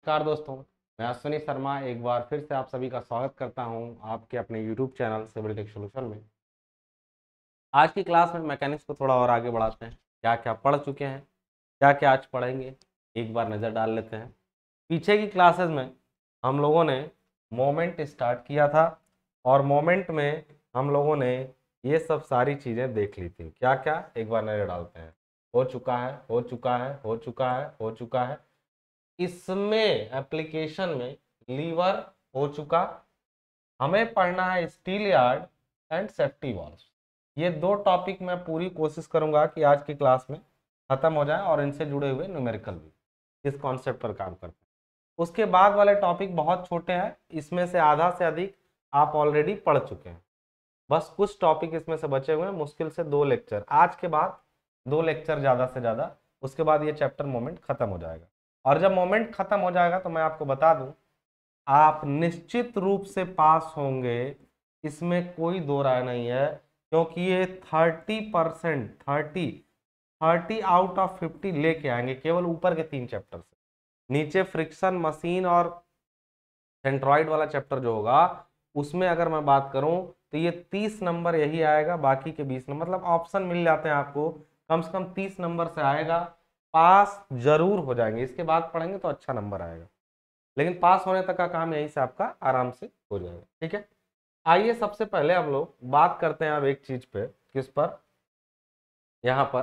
नमस्कार दोस्तों, मैं अश्विनी शर्मा एक बार फिर से आप सभी का स्वागत करता हूं आपके अपने YouTube channel Civil Tech Solution में। आज की क्लास में मैकेनिक्स को थोड़ा और आगे बढ़ाते हैं। क्या क्या पढ़ चुके हैं, क्या क्या आज पढ़ेंगे, एक बार नज़र डाल लेते हैं। पीछे की क्लासेस में हम लोगों ने मोमेंट स्टार्ट किया था और मोमेंट में हम लोगों ने ये सब सारी चीज़ें देख ली थी। क्या क्या एक बार नज़र डालते हैं। हो चुका है, हो चुका है, हो चुका है, हो चुका है। इसमें एप्लीकेशन में लीवर हो चुका। हमें पढ़ना है steel yard and safety valve. ये दो टॉपिक मैं पूरी कोशिश करूंगा कि आज की क्लास में खत्म हो जाए और इनसे जुड़े हुए न्यूमेरिकल भी इस कॉन्सेप्ट पर काम करते हैं। उसके बाद वाले टॉपिक बहुत छोटे हैं, इसमें से आधा से अधिक आप ऑलरेडी पढ़ चुके हैं। बस कुछ टॉपिक इसमें से बचे हुए हैं, मुश्किल से 2 लेक्चर। आज के बाद 2 लेक्चर ज़्यादा से ज़्यादा, उसके बाद ये चैप्टर मोमेंट खत्म हो जाएगा। और जब मोमेंट खत्म हो जाएगा तो मैं आपको बता दूं, आप निश्चित रूप से पास होंगे, इसमें कोई दो राय नहीं है। क्योंकि ये 30% 30 आउट ऑफ 50 लेके आएंगे केवल ऊपर के 3 चैप्टर से। नीचे फ्रिक्शन, मशीन और सेंट्रॉइड वाला चैप्टर जो होगा उसमें अगर मैं बात करूं तो ये 30 नंबर यही आएगा, बाकी के 20 नंबर, मतलब ऑप्शन मिल जाते हैं आपको, कम से कम 30 नंबर से आएगा। पास जरूर हो जाएंगे, इसके बाद पढ़ेंगे तो अच्छा नंबर आएगा, लेकिन पास होने तक का काम यहीं से आपका आराम से हो जाएगा। ठीक है, आइए सबसे पहले हम लोग बात करते हैं अब एक चीज पे, किस पर, यहाँ पर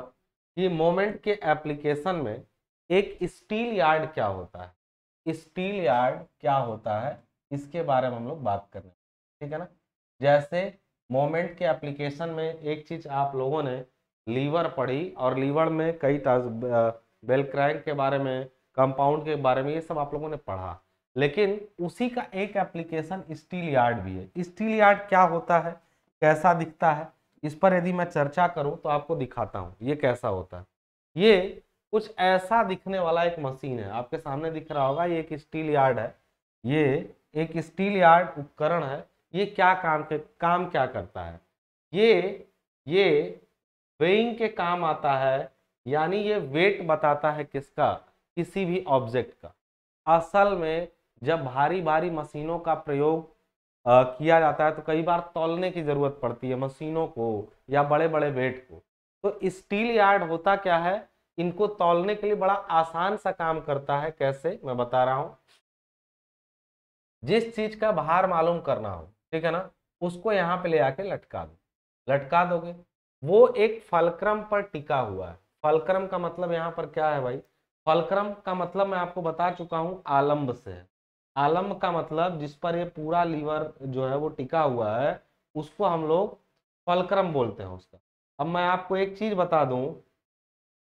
कि मोमेंट के एप्लीकेशन में एक स्टील यार्ड क्या होता है। स्टील यार्ड क्या होता है इसके बारे में हम लोग बात कर रहे हैं। ठीक है ना। जैसे मोमेंट के एप्लीकेशन में एक चीज आप लोगों ने लीवर पढ़ी, और लीवर में कई बेल क्रैंक के बारे में, कंपाउंड के बारे में, ये सब आप लोगों ने पढ़ा। लेकिन उसी का एक एप्लीकेशन स्टील यार्ड भी है। स्टील यार्ड क्या होता है, कैसा दिखता है, इस पर यदि मैं चर्चा करूं तो आपको दिखाता हूं ये कैसा होता है। ये कुछ ऐसा दिखने वाला एक मशीन है, आपके सामने दिख रहा होगा, ये एक स्टील यार्ड है। ये एक स्टील यार्ड उपकरण है। ये क्या काम क्या करता है, ये वेइंग के काम आता है, यानी ये वेट बताता है किसका, किसी भी ऑब्जेक्ट का। असल में जब भारी भारी मशीनों का प्रयोग किया जाता है तो कई बार तौलने की जरूरत पड़ती है मशीनों को या बड़े बड़े वेट को। तो स्टील यार्ड होता क्या है, इनको तौलने के लिए बड़ा आसान सा काम करता है। कैसे, मैं बता रहा हूं। जिस चीज का भार मालूम करना हो, ठीक है ना, उसको यहाँ पे ले आके लटका दो, लटका दोगे, वो एक फलक्रम पर टिका हुआ है। फलक्रम का मतलब यहाँ पर क्या है भाई, फलक्रम का मतलब मैं आपको बता चुका हूँ, आलम्ब से है। आलम्ब का मतलब जिस पर ये पूरा लीवर जो है वो टिका हुआ है, उसको हम लोग फलक्रम बोलते हैं उसका। अब मैं आपको एक चीज बता दूं,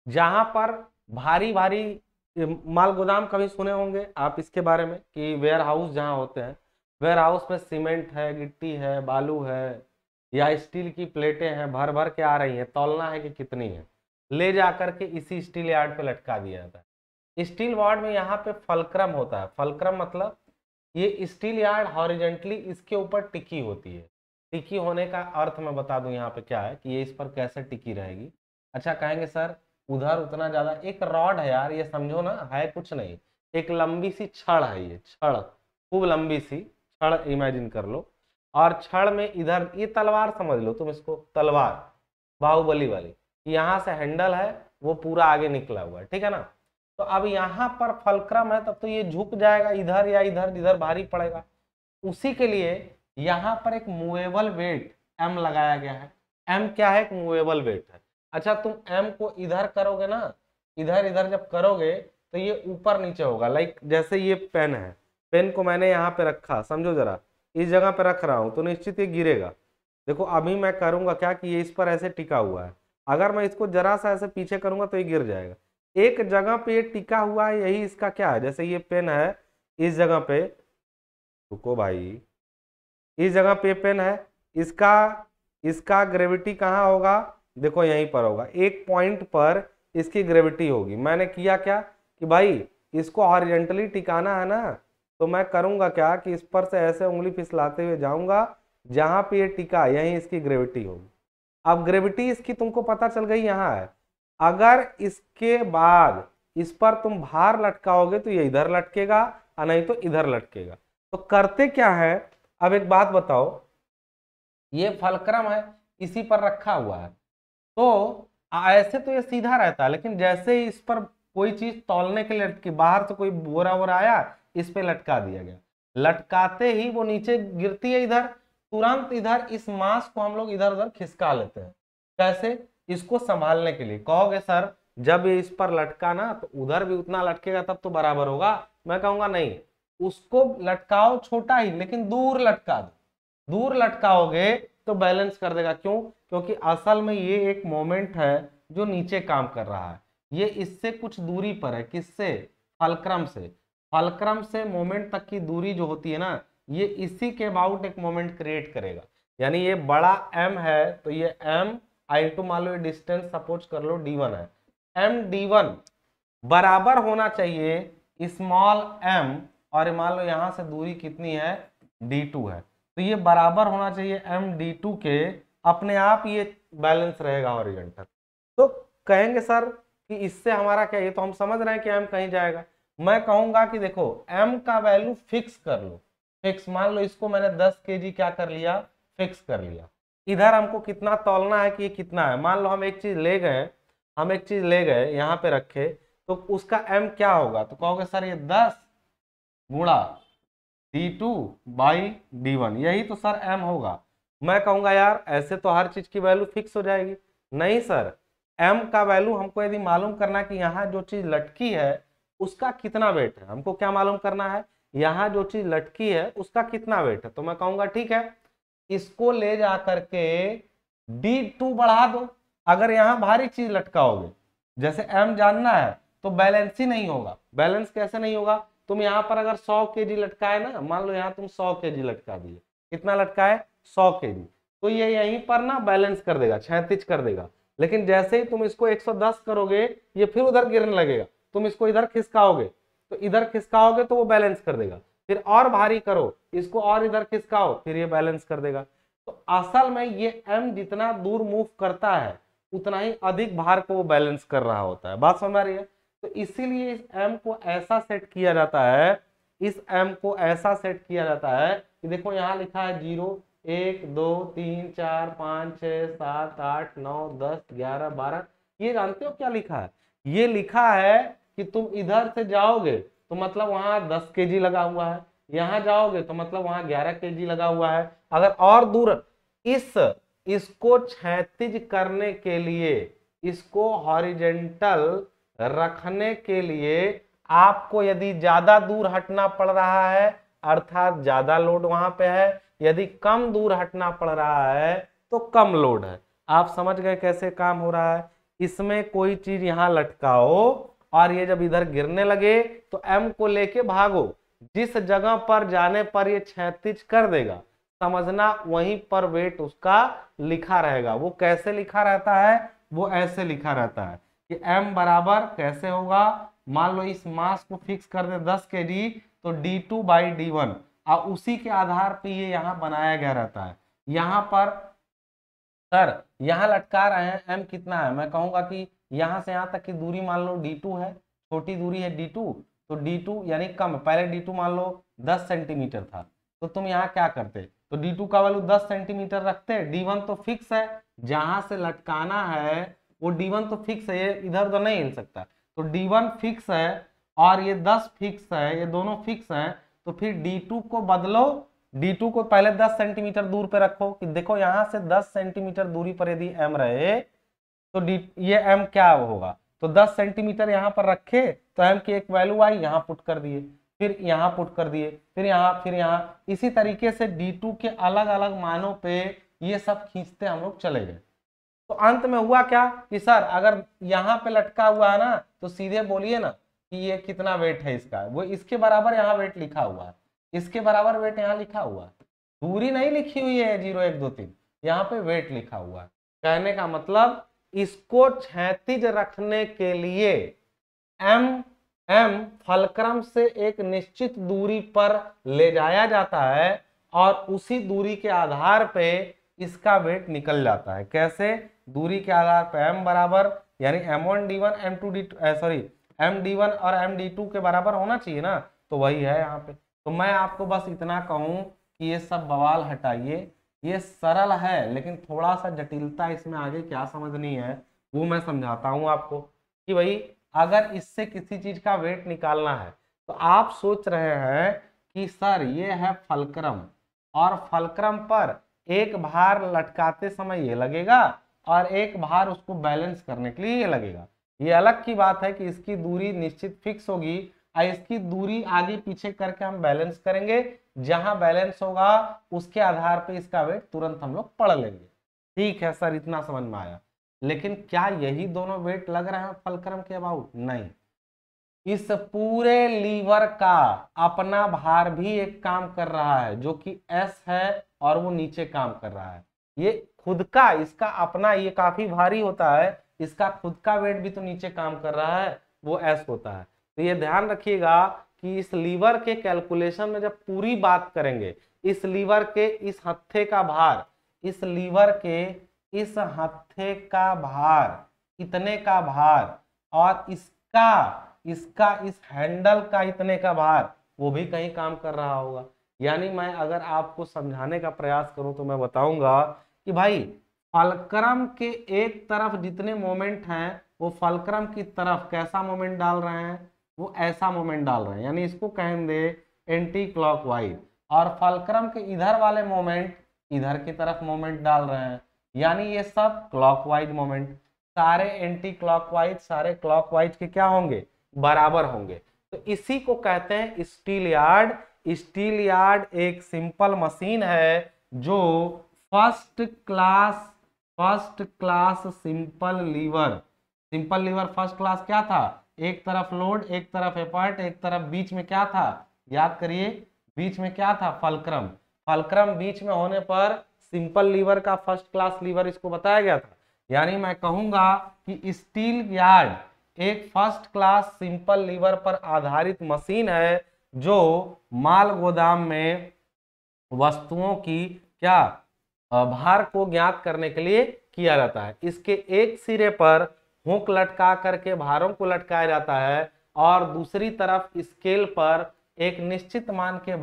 जहां पर भारी भारी माल गोदाम कभी सुने होंगे आप इसके बारे में कि वेयर हाउस जहाँ होते हैं, वेयर हाउस में सीमेंट है, गिट्टी है, बालू है या स्टील की प्लेटें हैं, भर भर के आ रही हैं, तौलना है कि कितनी है, ले जा करके इसी स्टील यार्ड पे लटका दिया जाता है। स्टील यार्ड में यहाँ पे फलक्रम होता है। फलक्रम मतलब ये स्टील यार्ड हॉरिजेंटली इसके ऊपर टिकी होती है। टिकी होने का अर्थ मैं बता दूं यहाँ पे क्या है कि ये इस पर कैसे टिकी रहेगी। अच्छा कहेंगे सर उधर उतना ज्यादा, एक रॉड है यार, ये समझो ना, है कुछ नहीं, एक लंबी सी छड़ है, ये छड़ खूब लंबी सी छड़ इमेजिन कर लो, और छड़ में इधर ये तलवार समझ लो तुम इसको, तलवार बाहुबली वाली, यहाँ से हैंडल है, वो पूरा आगे निकला हुआ है, ठीक है ना। तो अब यहाँ पर फलक्रम है, तब तो ये झुक जाएगा इधर या इधर, इधर भारी पड़ेगा। उसी के लिए यहाँ पर एक मूवेबल वेट एम लगाया गया है। एम क्या है, एक मूवेबल वेट है। अच्छा तुम एम को इधर करोगे ना, इधर इधर जब करोगे तो ये ऊपर नीचे होगा। लाइक जैसे ये पेन है, पेन को मैंने यहाँ पे रखा, समझो जरा, इस जगह पे रख रहा हूँ तो निश्चित ये गिरेगा। देखो अभी मैं करूंगा क्या कि ये इस पर ऐसे टिका हुआ है, अगर मैं इसको जरा सा ऐसे पीछे करूंगा तो ये गिर जाएगा। एक जगह पे ये टिका हुआ है, यही इसका क्या है, जैसे ये पेन है, इस जगह पे, रुको भाई, इस जगह पे पेन है, इसका इसका ग्रेविटी कहाँ होगा, देखो यहीं पर होगा, एक पॉइंट पर इसकी ग्रेविटी होगी। मैंने किया क्या कि भाई इसको हॉरिजॉन्टली टिकाना है ना, तो मैं करूंगा क्या कि इस पर से ऐसे उंगली फिसलाते हुए जाऊंगा, जहां पे ये टिका यहीं इसकी ग्रेविटी होगी। अब ग्रेविटी इसकी तुमको पता चल गई यहाँ है। अगर इसके बाद इस पर तुम भार लटकाओगे तो ये इधर लटकेगा और नहीं तो इधर लटकेगा। तो करते क्या है, अब एक बात बताओ, ये फलक्रम है, इसी पर रखा हुआ है, तो ऐसे तो ये सीधा रहता है, लेकिन जैसे ही इस पर कोई चीज तौलने के लिए कि बाहर से कोई बोरा वोरा आया, इस पे लटका दिया गया, लटकाते ही वो नीचे गिरती है इधर, तुरंत इधर इस मांस को हम लोग इधर उधर खिसका लेते हैं। कैसे? इसको संभालने के लिए। कहोगे सर जब ये इस पर लटका ना तो उधर भी उतना लटकेगा तब तो बराबर होगा। मैं कहूंगा नहीं, उसको लटकाओ छोटा ही, लेकिन दूर लटका दो। दूर लटकाओगे तो बैलेंस कर देगा। क्यों? क्योंकि असल में ये एक मोमेंट है जो नीचे काम कर रहा है, ये इससे कुछ दूरी पर है। किससे? फलक्रम से। फलक्रम से मोमेंट तक की दूरी जो होती है ना, ये इसी के अबाउट एक मोमेंट क्रिएट करेगा। यानी ये बड़ा m है तो ये m आई टू मान लो ये डिस्टेंस सपोज कर लो d1 है, m d1 बराबर होना चाहिए स्मॉल m, और मान लो यहां से दूरी कितनी है d2 है, तो ये बराबर होना चाहिए m d2 के। अपने आप ये बैलेंस रहेगा हॉरिजॉन्टल। तो कहेंगे सर कि इससे हमारा क्या, ये तो हम समझ रहे हैं कि m कहीं जाएगा। मैं कहूंगा कि देखो m का वैल्यू फिक्स कर लो। फिक्स मान लो इसको मैंने 10 kg क्या कर लिया, फिक्स कर लिया। इधर हमको कितना तौलना है कि ये कितना है। मान लो हम एक चीज ले गए, यहाँ पे रखे, तो उसका m क्या होगा, तो कहोगे सर ये 10 गुणा d2 बाई d1, यही तो सर m होगा। मैं कहूंगा यार ऐसे तो हर चीज की वैल्यू फिक्स हो जाएगी। नहीं सर, m का वैल्यू हमको यदि मालूम करना कि यहाँ जो चीज लटकी है उसका कितना वेट है, हमको क्या मालूम करना है, यहाँ जो चीज लटकी है उसका कितना वेट है। तो मैं कहूंगा ठीक है, इसको ले जा करके d2 बढ़ा दो। अगर यहाँ भारी चीज लटकाओगे, जैसे m जानना है, तो बैलेंस ही नहीं होगा। बैलेंस कैसे नहीं होगा, तुम यहाँ पर अगर 100 kg लटकाए ना, मान लो यहाँ तुम 100 kg लटका दिए, कितना लटकाए 100 kg, तो ये यहीं पर ना बैलेंस कर देगा, क्षैतिज कर देगा। लेकिन जैसे ही तुम इसको 110 करोगे, ये फिर उधर गिरने लगेगा। तुम इसको इधर खिसकाओगे, तो इधर खिसकाओगे तो वो बैलेंस कर देगा। फिर और भारी करो, इसको और इधर खिसकाओ, फिर ये बैलेंस कर देगा। तो असल में ये m जितना दूर मूव करता है उतना ही अधिक भार को वो बैलेंस कर रहा होता है। बात समझ आ रही है? तो इसीलिए इस m को ऐसा सेट किया जाता है, इस m को ऐसा सेट किया जाता है कि देखो यहाँ लिखा है 0 1 2 3 4 5 6 7 8 9 10 11 12। ये जानते हो क्या लिखा है? ये लिखा है कि तुम इधर से जाओगे तो मतलब वहां 10 kg लगा हुआ है, यहाँ जाओगे तो मतलब वहां 11 kg लगा हुआ है। अगर और दूर इसको क्षैतिज करने के लिए, इसको हॉरिजॉन्टल रखने के लिए आपको यदि ज्यादा दूर हटना पड़ रहा है, अर्थात ज्यादा लोड वहां पे है, यदि कम दूर हटना पड़ रहा है तो कम लोड है। आप समझ गए कैसे काम हो रहा है? इसमें कोई चीज यहां लटकाओ और ये जब इधर गिरने लगे तो m को लेके भागो, जिस जगह पर जाने पर ये क्षैतिज कर देगा, समझना वहीं पर वेट उसका लिखा रहेगा। वो कैसे लिखा रहता है? वो ऐसे लिखा रहता है कि m बराबर कैसे होगा, मान लो इस मास को फिक्स कर दे 10 kg, तो d2 बाई d1, और उसी के आधार पे ये यहाँ बनाया गया रहता है। यहाँ पर सर यहाँ लटका रहे हैं, m कितना है, मैं कहूंगा कि यहाँ से यहाँ तक की दूरी मान लो d2 है, छोटी दूरी है d2, तो d2 यानी कम, पहले d2 मान लो 10 सेंटीमीटर था, तो तुम यहाँ क्या करते, तो d2 का वैल्यू 10 सेंटीमीटर रखते। d1 तो फिक्स है, जहां से लटकाना है वो d1 तो फिक्स है, ये इधर उधर नहीं हिल सकता, तो d1 फिक्स है और ये 10 फिक्स है, ये दोनों फिक्स हैं। तो फिर d2 को बदलो, d2 को पहले 10 सेंटीमीटर दूर पे रखो कि देखो यहां से 10 सेंटीमीटर दूरी पर यदि m रहे तो ये m क्या होगा, तो 10 सेंटीमीटर यहाँ पर रखे तो m की एक वैल्यू आई, यहाँ पुट कर दिए, फिर यहाँ पुट कर दिए, फिर यहाँ, इसी तरीके से d2 के अलग अलग मानों पे ये सब खींचते हम लोग चले गए। तो अंत में हुआ क्या कि सर अगर यहाँ पे लटका हुआ है ना, तो सीधे बोलिए ना कि ये कितना वेट है इसका, वो इसके बराबर यहाँ वेट लिखा हुआ है, इसके बराबर वेट यहाँ लिखा हुआ है, दूरी नहीं लिखी हुई है 0 1 2 3, यहाँ पे वेट लिखा हुआ है। कहने का मतलब इसको क्षैतिज रखने के लिए m फलक्रम से एक निश्चित दूरी पर ले जाया जाता है और उसी दूरी के आधार पे इसका वेट निकल जाता है। कैसे? दूरी के आधार पर m बराबर यानी m1 d1 m2 d2 sorry MD1 और MD2 के बराबर होना चाहिए ना, तो वही है यहाँ पे। तो मैं आपको बस इतना कहूँ कि ये सब बवाल हटाइए, ये सरल है लेकिन थोड़ा सा जटिलता इसमें आगे क्या समझनी है वो मैं समझाता हूँ आपको। कि भाई अगर इससे किसी चीज का वेट निकालना है तो आप सोच रहे हैं कि सर ये है फलक्रम, और फलक्रम पर एक भार लटकाते समय ये लगेगा और एक भार उसको बैलेंस करने के लिए ये लगेगा। ये अलग की बात है कि इसकी दूरी निश्चित फिक्स होगी और इसकी दूरी आगे पीछे करके हम बैलेंस करेंगे, जहां बैलेंस होगा उसके आधार पे इसका वेट तुरंत हम लोग पढ़ लेंगे। ठीक है सर, इतना समझ में आया। लेकिन क्या यही दोनों वेट लग रहे हैं फलक्रम के अबाउट? नहीं, इस पूरे लीवर का अपना भार भी एक काम कर रहा है जो कि एस है, और वो नीचे काम कर रहा है। ये खुद का, इसका अपना, ये काफी भारी होता है, इसका खुद का वेट भी तो नीचे काम कर रहा है, वो एस होता है। तो ये ध्यान रखिएगा कि इस लीवर के कैलकुलेशन में जब पूरी बात करेंगे, इस लीवर के इस हत्थे का भार, इस लीवर के इस हत्थे का भार, इतने का भार, और इसका इसका इस हैंडल का इतने का भार, वो भी कहीं काम कर रहा होगा। यानी मैं अगर आपको समझाने का प्रयास करूं तो मैं बताऊंगा कि भाई फलक्रम के एक तरफ जितने मोमेंट हैं वो फलक्रम की तरफ कैसा मोमेंट डाल रहे हैं, वो ऐसा मोमेंट डाल रहे हैं, यानी इसको कहेंगे एंटी क्लॉकवाइज। और फलक्रम के इधर वाले मोमेंट इधर की तरफ मोमेंट डाल रहे हैं, यानी ये सब क्लॉकवाइज मोमेंट। सारे एंटी क्लॉकवाइज सारे क्लॉकवाइज के क्या होंगे? बराबर होंगे। तो इसी को कहते हैं स्टील यार्ड। स्टील यार्ड एक सिंपल मशीन है जो first class simple lever first class क्या था? एक तरफ लोड, एक तरफ एफर्ट, एक तरफ बीच में क्या था? याद करिए, बीच में क्या था? फलक्रम। फलक्रम बीच में होने पर सिंपल लीवर का फर्स्ट क्लास लीवर इसको बताया गया था। यानी मैं कहूंगा कि स्टील यार्ड एक फर्स्ट क्लास सिंपल लीवर पर आधारित मशीन है जो माल गोदाम में वस्तुओं की क्या भार को ज्ञात करने के लिए किया जाता है। इसके एक सिरे पर हुक लटका करके भारों को लटकाया जाता है और दूसरी तरफ स्केल पर एक निश्चित मान के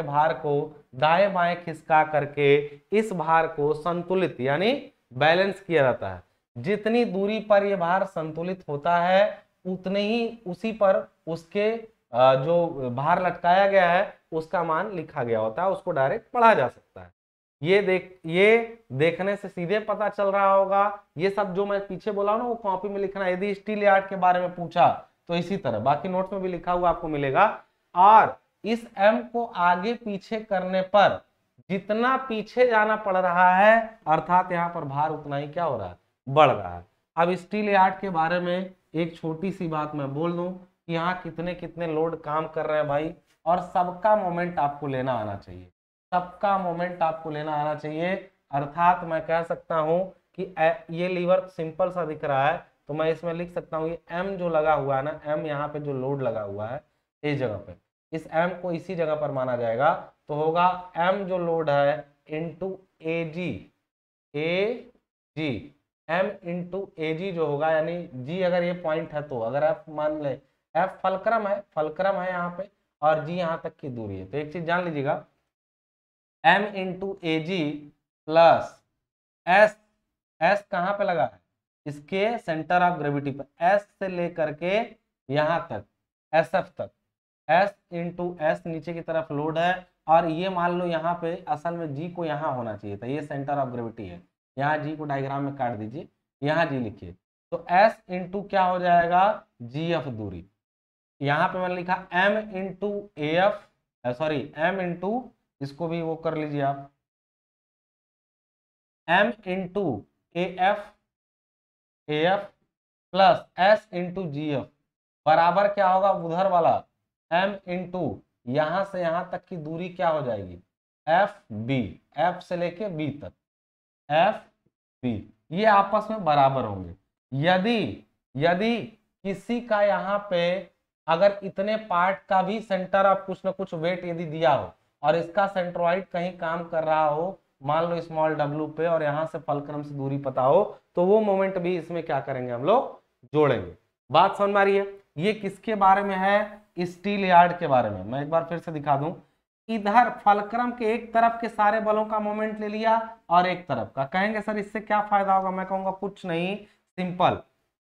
भार को दाएं बाएं खिसका करके इस भार को संतुलित यानी बैलेंस किया जाता है। जितनी दूरी पर यह भार संतुलित होता है उतने ही उसी पर उसके जो भार लटकाया गया है उसका मान लिखा गया होता है, उसको डायरेक्ट पढ़ा जा सकता है। ये देखने से सीधे पता चल रहा होगा। ये सब जो मैं पीछे बोला हूं ना वो कॉपी में लिखना, यदि स्टील यार्ड के बारे में पूछा तो इसी तरह, बाकी नोट्स में भी लिखा हुआ आपको मिलेगा। और इस एम को आगे पीछे करने पर जितना पीछे जाना पड़ रहा है अर्थात यहाँ पर भार उतना ही क्या हो रहा है? बढ़ रहा है। अब स्टील यार्ड के बारे में एक छोटी सी बात मैं बोल दूं कि यहाँ कितने कितने लोड काम कर रहे हैं भाई, और सबका मोमेंट आपको लेना आना चाहिए, सबका मोमेंट आपको लेना आना चाहिए। अर्थात मैं कह सकता हूं कि ये लीवर सिंपल सा दिख रहा है तो मैं इसमें लिख सकता हूँ ये एम जो लगा हुआ है ना, एम यहाँ पे जो लोड लगा हुआ है इस जगह पे, इस एम को इसी जगह पर माना जाएगा तो होगा एम जो लोड है इंटू ए जी, एम इंटू ए जी जो होगा, यानी जी अगर ये पॉइंट है तो अगर एफ मान ले, एफ फलक्रम है यहाँ पे और जी यहाँ तक की दूरी है। तो एक चीज जान लीजिएगा, एम इंटू ए जी प्लस एस, एस कहाँ पे लगा है? इसके सेंटर ऑफ ग्रेविटी पर, एस से लेकर के यहाँ तक एस एफ तक, एस इंटू एस नीचे की तरफ लोड है। और ये मान लो यहाँ पे असल में जी को यहाँ होना चाहिए था, ये सेंटर ऑफ ग्रेविटी है, यहाँ जी को डायग्राम में काट दीजिए, यहाँ जी लिखिए। तो एस इंटू क्या हो जाएगा? जी एफ दूरी। यहाँ पे मैंने लिखा m into a f, sorry m into, इसको भी वो कर लीजिए आप, m into a f plus s into g f बराबर क्या होगा? उधर वाला एम इंटू यहां से यहां तक की दूरी क्या हो जाएगी? एफ बी, एफ से लेके बी तक, एफ बी, ये आपस में बराबर होंगे। यदि किसी का यहाँ पे अगर इतने पार्ट का भी सेंटर ऑफ कुछ ना कुछ वेट यदि दिया हो और इसका सेंट्रोइड कहीं काम कर रहा हो, मान लो स्मॉल डब्ल्यू पे, और यहाँ से फलक्रम से दूरी पता हो, तो वो मोमेंट भी इसमें क्या करेंगे हम लोग? जोड़ेंगे। बात समझ में आ रही है? ये किसके बारे में है? स्टील यार्ड के बारे में। मैं एक बार फिर से दिखा दूं, इधर फलक्रम के एक तरफ के सारे बलों का मोमेंट ले लिया और एक तरफ का। कहेंगे सर इससे क्या फायदा होगा? मैं कहूंगा कुछ नहीं, सिंपल।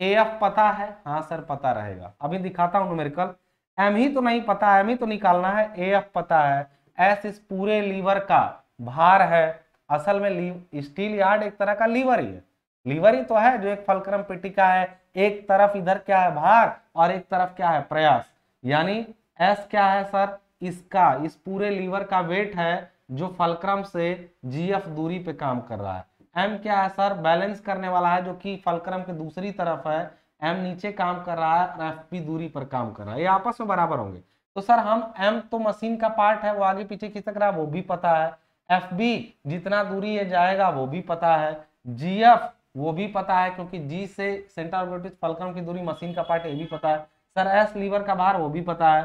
एफ पता है? हाँ सर पता रहेगा। अभी दिखाता हूं न्यूमेरिकल। एम ही तो नहीं पता, एम ही तो निकालना है। एफ पता है, एस इस पूरे लीवर का भार है। असल में स्टील यार्ड एक तरह का लीवर ही है। लीवर ही तो है जो एक फलक्रम पेटी का है। एक तरफ इधर क्या है? भार, और एक तरफ क्या है? प्रयास। यानी एस क्या है सर? इसका, इस पूरे लीवर का वेट है जो फलक्रम से जीएफ दूरी पे काम कर रहा है। एम क्या है सर? बैलेंस करने वाला है जो कि फलक्रम के दूसरी तरफ है। एम नीचे काम कर रहा है और एफ भी दूरी पर काम कर रहा है। ये आपस में बराबर होंगे। तो सर हम एम तो मशीन का पार्ट है, वो आगे पीछे खिसक रहा है, वो भी पता है। एफ बी जितना दूरी ये जाएगा वो भी पता है। जीएफ वो भी पता है क्योंकि जी से सेंटर ऑफ ग्रेविटी फलक्रम की दूरी मशीन का पार्ट, ये भी पता है। सर एस लीवर का भार, वो भी पता है।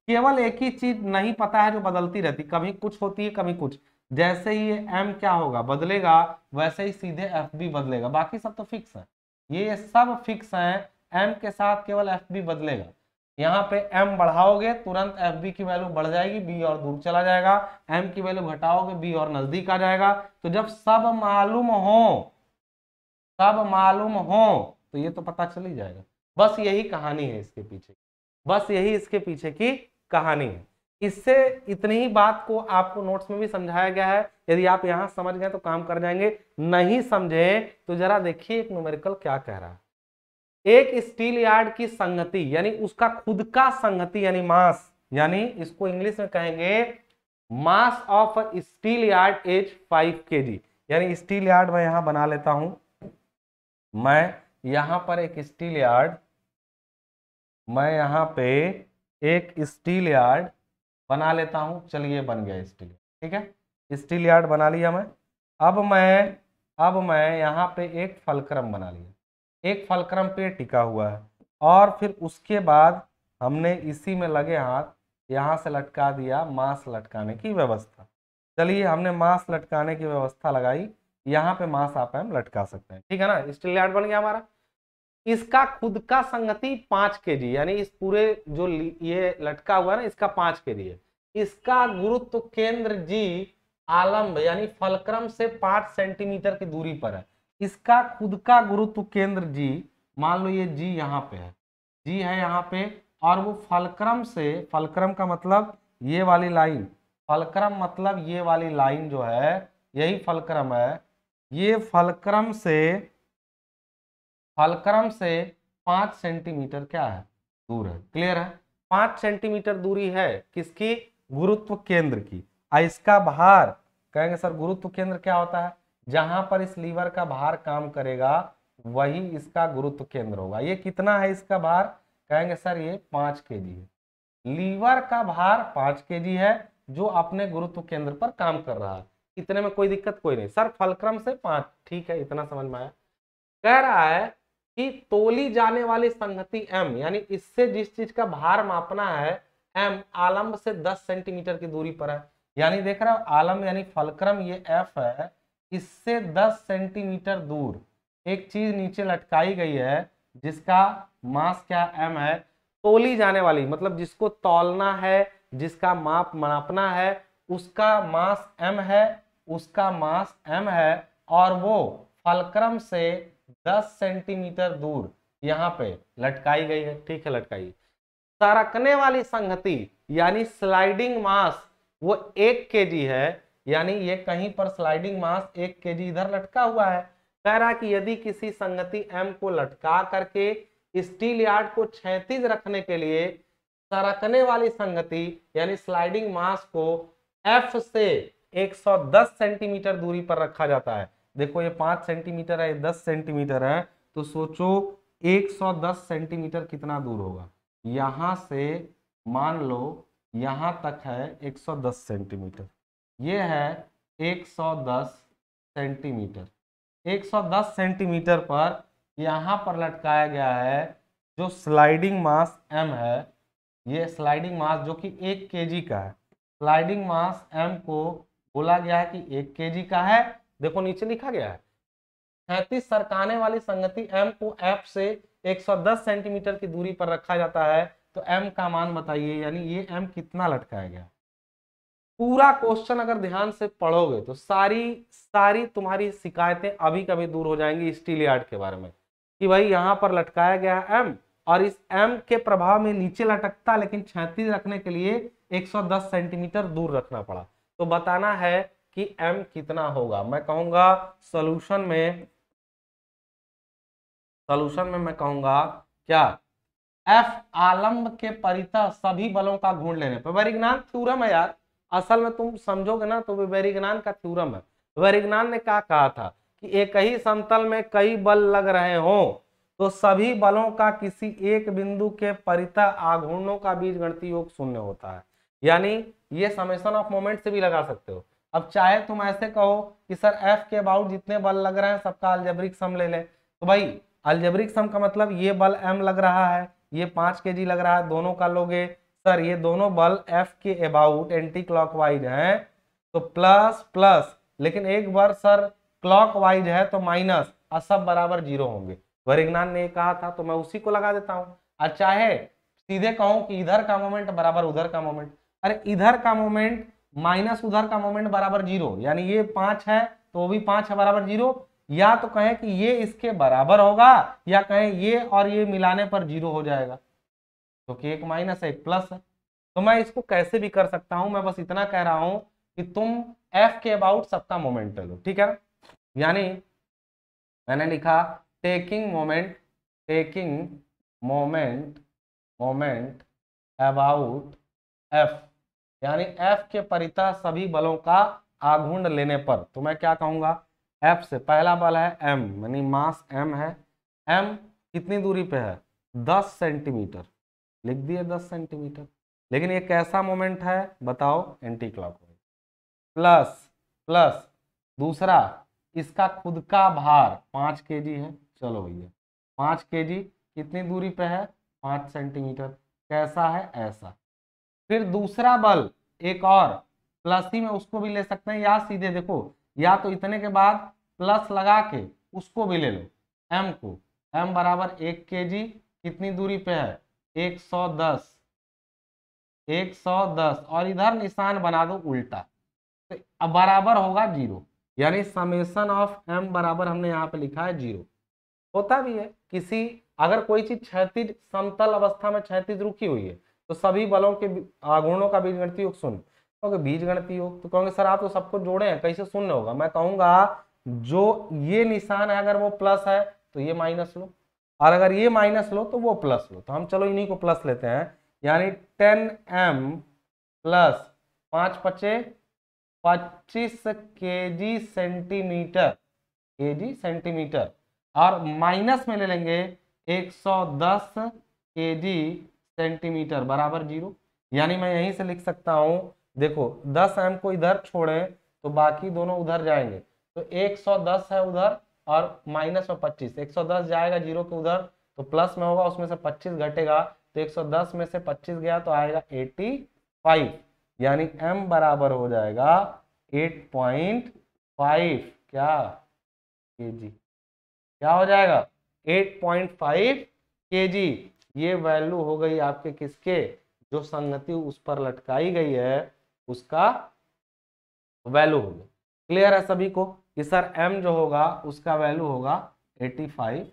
केवल एक ही चीज नहीं पता है जो बदलती रहती, कभी कुछ होती है कभी कुछ। जैसे ही ये एम क्या होगा? बदलेगा, वैसे ही सीधे एफ बी बदलेगा। बाकी सब तो फिक्स है, ये सब फिक्स है। एम के साथ केवल एफ बी बदलेगा। यहाँ पे एम बढ़ाओगे तुरंत एफ बी की वैल्यू बढ़ जाएगी, बी और दूर चला जाएगा। एम की वैल्यू घटाओगे, बी और नजदीक आ जाएगा। तो जब सब मालूम हो, सब मालूम हो तो ये तो पता चल ही जाएगा। बस यही कहानी है इसके पीछे, बस यही इसके पीछे की कहानी है। इससे इतनी ही बात को आपको नोट्स में भी समझाया गया है। यदि आप यहां समझ गए तो काम कर जाएंगे, नहीं समझे तो जरा देखिए एक न्यूमेरिकल क्या कह रहा है। एक स्टील यार्ड की संगति यानी उसका खुद का संगति यानी मास, यानी इसको इंग्लिश में कहेंगे mass of steel yard is 5 kg। यानी स्टील यार्ड मैं यहां बना लेता हूं, मैं यहां पर एक स्टील यार्ड, मैं यहां पे एक स्टील यार्ड बना लेता हूं। चलिए बन गया स्टील यार्ड, ठीक है, स्टील यार्ड बना लिया मैं। अब मैं यहां पे एक फलक्रम बना लिया, एक फलक्रम पे टिका हुआ है। और फिर उसके बाद हमने इसी में लगे हाथ यहां से लटका दिया मांस लटकाने की व्यवस्था। चलिए हमने मांस लटकाने की व्यवस्था लगाई, यहाँ पे मांस आप हम लटका सकते हैं, ठीक है ना। स्टील यार्ड बन गया हमारा। इसका खुद का संगति 5 kg, यानी इस पूरे जो ये लटका हुआ है ना, इसका 5 kg है। इसका गुरुत्व केंद्र जी आलम्ब यानी फलक्रम से 5 सेंटीमीटर की दूरी पर है। इसका खुद का गुरुत्व केंद्र जी, मान लो ये जी यहाँ पे है, जी है यहाँ पे, और वो फलक्रम से, फलक्रम का मतलब ये वाली लाइन, फलक्रम मतलब ये वाली लाइन जो है यही फलक्रम है। ये फलक्रम से 5 सेंटीमीटर क्या है? दूर है। क्लियर है? 5 सेंटीमीटर दूरी है किसकी? गुरुत्व केंद्र की। इसका भार, कहेंगे सर गुरुत्व केंद्र क्या होता है? जहां पर इस लीवर का भार काम करेगा वही इसका गुरुत्व केंद्र होगा। ये कितना है इसका भार? कहेंगे सर ये 5 kg है। लीवर का भार 5 kg है जो अपने गुरुत्व केंद्र पर काम कर रहा है। इतने में कोई दिक्कत कोई नहीं सर, फलक्रम से 5, ठीक है, इतना समझ में आया। कह रहा है कि तोली जाने वाली संगति m, यानी इससे जिस चीज का भार मापना है m, आलम्ब से 10 सेंटीमीटर की दूरी पर है। यानी देख रहा हो आलम्ब यानी फलक्रम ये f है, इससे 10 सेंटीमीटर दूर एक चीज नीचे लटकाई गई है जिसका मास क्या m है। तोली जाने वाली मतलब जिसको तौलना है, जिसका मापना है, उसका मास m है, उसका मास m है, और वो फलक्रम से 10 सेंटीमीटर दूर यहाँ पे लटकाई गई है, ठीक है, लटकाई। सरकने वाली संगति यानी स्लाइडिंग मास वो 1 kg है, यानी ये कहीं पर स्लाइडिंग मास 1 kg इधर लटका हुआ है। कह रहा कि यदि किसी संगति m को लटका करके स्टील यार्ड को क्षैतिज रखने के लिए सरकने वाली संगति यानी स्लाइडिंग मास को f से 110 सेंटीमीटर दूरी पर रखा जाता है। देखो ये 5 सेंटीमीटर है, 10 सेंटीमीटर है, तो सोचो 110 सेंटीमीटर कितना दूर होगा? यहां से मान लो यहां तक है 110 सेंटीमीटर, ये है 110 सेंटीमीटर। 110 सेंटीमीटर पर यहां पर लटकाया गया है जो स्लाइडिंग मास m है। ये स्लाइडिंग मास जो कि 1 kg का है, स्लाइडिंग मास m को बोला गया है कि 1 kg का है। देखो नीचे लिखा गया है 36 सरकाने वाली संगति m को f से 110 सेंटीमीटर की दूरी पर रखा जाता है, तो m का मान बताइए, यानी ये m कितना लटकाया गया। पूरा क्वेश्चन अगर ध्यान से पढ़ोगे तो सारी सारी तुम्हारी शिकायतें अभी कभी दूर हो जाएंगी स्टील यार्ड के बारे में, कि भाई यहाँ पर लटकाया गया है m, और इस m के प्रभाव में नीचे लटकता, लेकिन क्षैतिज रखने के लिए 110 सेंटीमीटर दूर रखना पड़ा। तो बताना है कि m कितना होगा। मैं कहूंगा सॉल्यूशन में मैं कहूंगा क्या, F आलम्ब के परितः सभी बलों का गुण लेने पर। वेरिग्नान थ्योरम है यार, असल में तुम समझोगे ना तो वेरिग्नान का थ्योरम है। वेरिग्नान ने क्या कहा था कि एक ही समतल में कई बल लग रहे हो तो सभी बलों का किसी एक बिंदु के परितः आघूर्णों का बीजगणितीय योग शून्य होता है। यानी ये समेशन ऑफ मोमेंट से भी लगा सकते हो। अब चाहे तुम ऐसे कहो कि सर F के अबाउट जितने बल लग रहे हैं सबका अलजेब्रिक सम ले लें, तो भाई अलजेब्रिक सम का मतलब ये बल M लग रहा है, ये 5 kg लग रहा है, दोनों का लोगे सर ये दोनों बल F के अबाउट एंटी क्लॉकवाइज हैं तो प्लस प्लस, लेकिन एक बार सर क्लॉकवाइज है तो माइनस, और सब बराबर 0 होंगे। वेरिग्नान ने कहा था तो मैं उसी को लगा देता हूं। और चाहे सीधे कहूं कि इधर का मोमेंट बराबर उधर का मोमेंट, अरे इधर का मोमेंट माइनस उधर का मोमेंट बराबर 0, यानी ये 5 है तो वो भी 5 है बराबर 0, या तो कहें कि ये इसके बराबर होगा, या कहें ये और ये मिलाने पर 0 हो जाएगा, क्योंकि एक माइनस है एक प्लस है। तो मैं इसको कैसे भी कर सकता हूं, मैं बस इतना कह रहा हूं कि तुम F के अबाउट सबका मोमेंट लो, ठीक है। यानी मैंने लिखा टेकिंग मोमेंट अबाउट F, यानी F के परितः सभी बलों का आघूर्ण लेने पर, तो मैं क्या कहूंगा, F से पहला बल है M, यानी मास M है, M कितनी दूरी पे है 10 सेंटीमीटर, लिख दिए 10 सेंटीमीटर, लेकिन ये कैसा मोमेंट है बताओ, एंटी क्लॉकवाइज। प्लस प्लस दूसरा इसका खुद का भार 5 kg है, चलो भैया 5 kg कितनी दूरी पे है 5 सेंटीमीटर, कैसा है ऐसा। फिर दूसरा बल एक और प्लस ही में उसको भी ले सकते हैं, या सीधे देखो, या तो इतने के बाद प्लस लगा के उसको भी ले लो M को, M बराबर 1 kg कितनी दूरी पे है 110, और इधर निशान बना दो उल्टा, तो अब बराबर होगा 0, यानी समेशन ऑफ M बराबर हमने यहाँ पे लिखा है 0। होता भी है किसी, अगर कोई चीज क्षैतिज समतल अवस्था में क्षैतिज रुकी हुई है तो सभी बलों के आघूर्णों का बीजगणितीय योग शून्य, कहोगे बीजगणितीय योग, तो कहोगे सर आप तो सबको जोड़े हैं कैसे शून्य होगा। मैं कहूंगा जो ये निशान है अगर वो प्लस है तो ये माइनस लो, और अगर ये माइनस लो तो वो प्लस लो, तो हम चलो इन्हीं को प्लस लेते हैं, यानी 10M प्लस 5 पचे 25 kg सेंटीमीटर, और माइनस में ले लेंगे 110 kg सेंटीमीटर बराबर 0, यानी मैं यहीं से लिख सकता हूं, देखो 10M को इधर छोड़ें तो बाकी दोनों उधर जाएंगे, तो 110 है उधर और माइनस में 25, 110 जाएगा 0 के उधर तो प्लस में होगा, उसमें से 25 घटेगा तो 110 में से 25 गया तो आएगा 85, यानी M बराबर हो जाएगा 8.5 क्या kg, क्या हो जाएगा 8.5 kg। ये वैल्यू हो गई आपके किसके, जो संगति उस पर लटकाई गई है उसका वैल्यू होगी। क्लियर है सभी को कि सर M जो होगा उसका वैल्यू होगा 85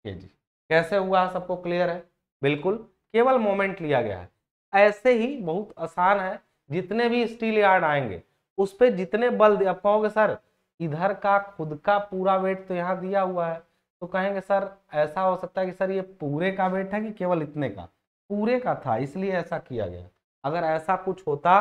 kg। कैसे हुआ है सबको क्लियर है, बिल्कुल केवल मोमेंट लिया गया है। ऐसे ही बहुत आसान है, जितने भी स्टील यार्ड आएंगे उस पे जितने बल दे, आप कहोगे सर इधर का खुद का पूरा वेट तो यहाँ दिया हुआ है, तो कहेंगे सर ऐसा हो सकता है कि सर ये पूरे का वेट है कि केवल इतने का, पूरे का था इसलिए ऐसा किया गया। अगर ऐसा कुछ होता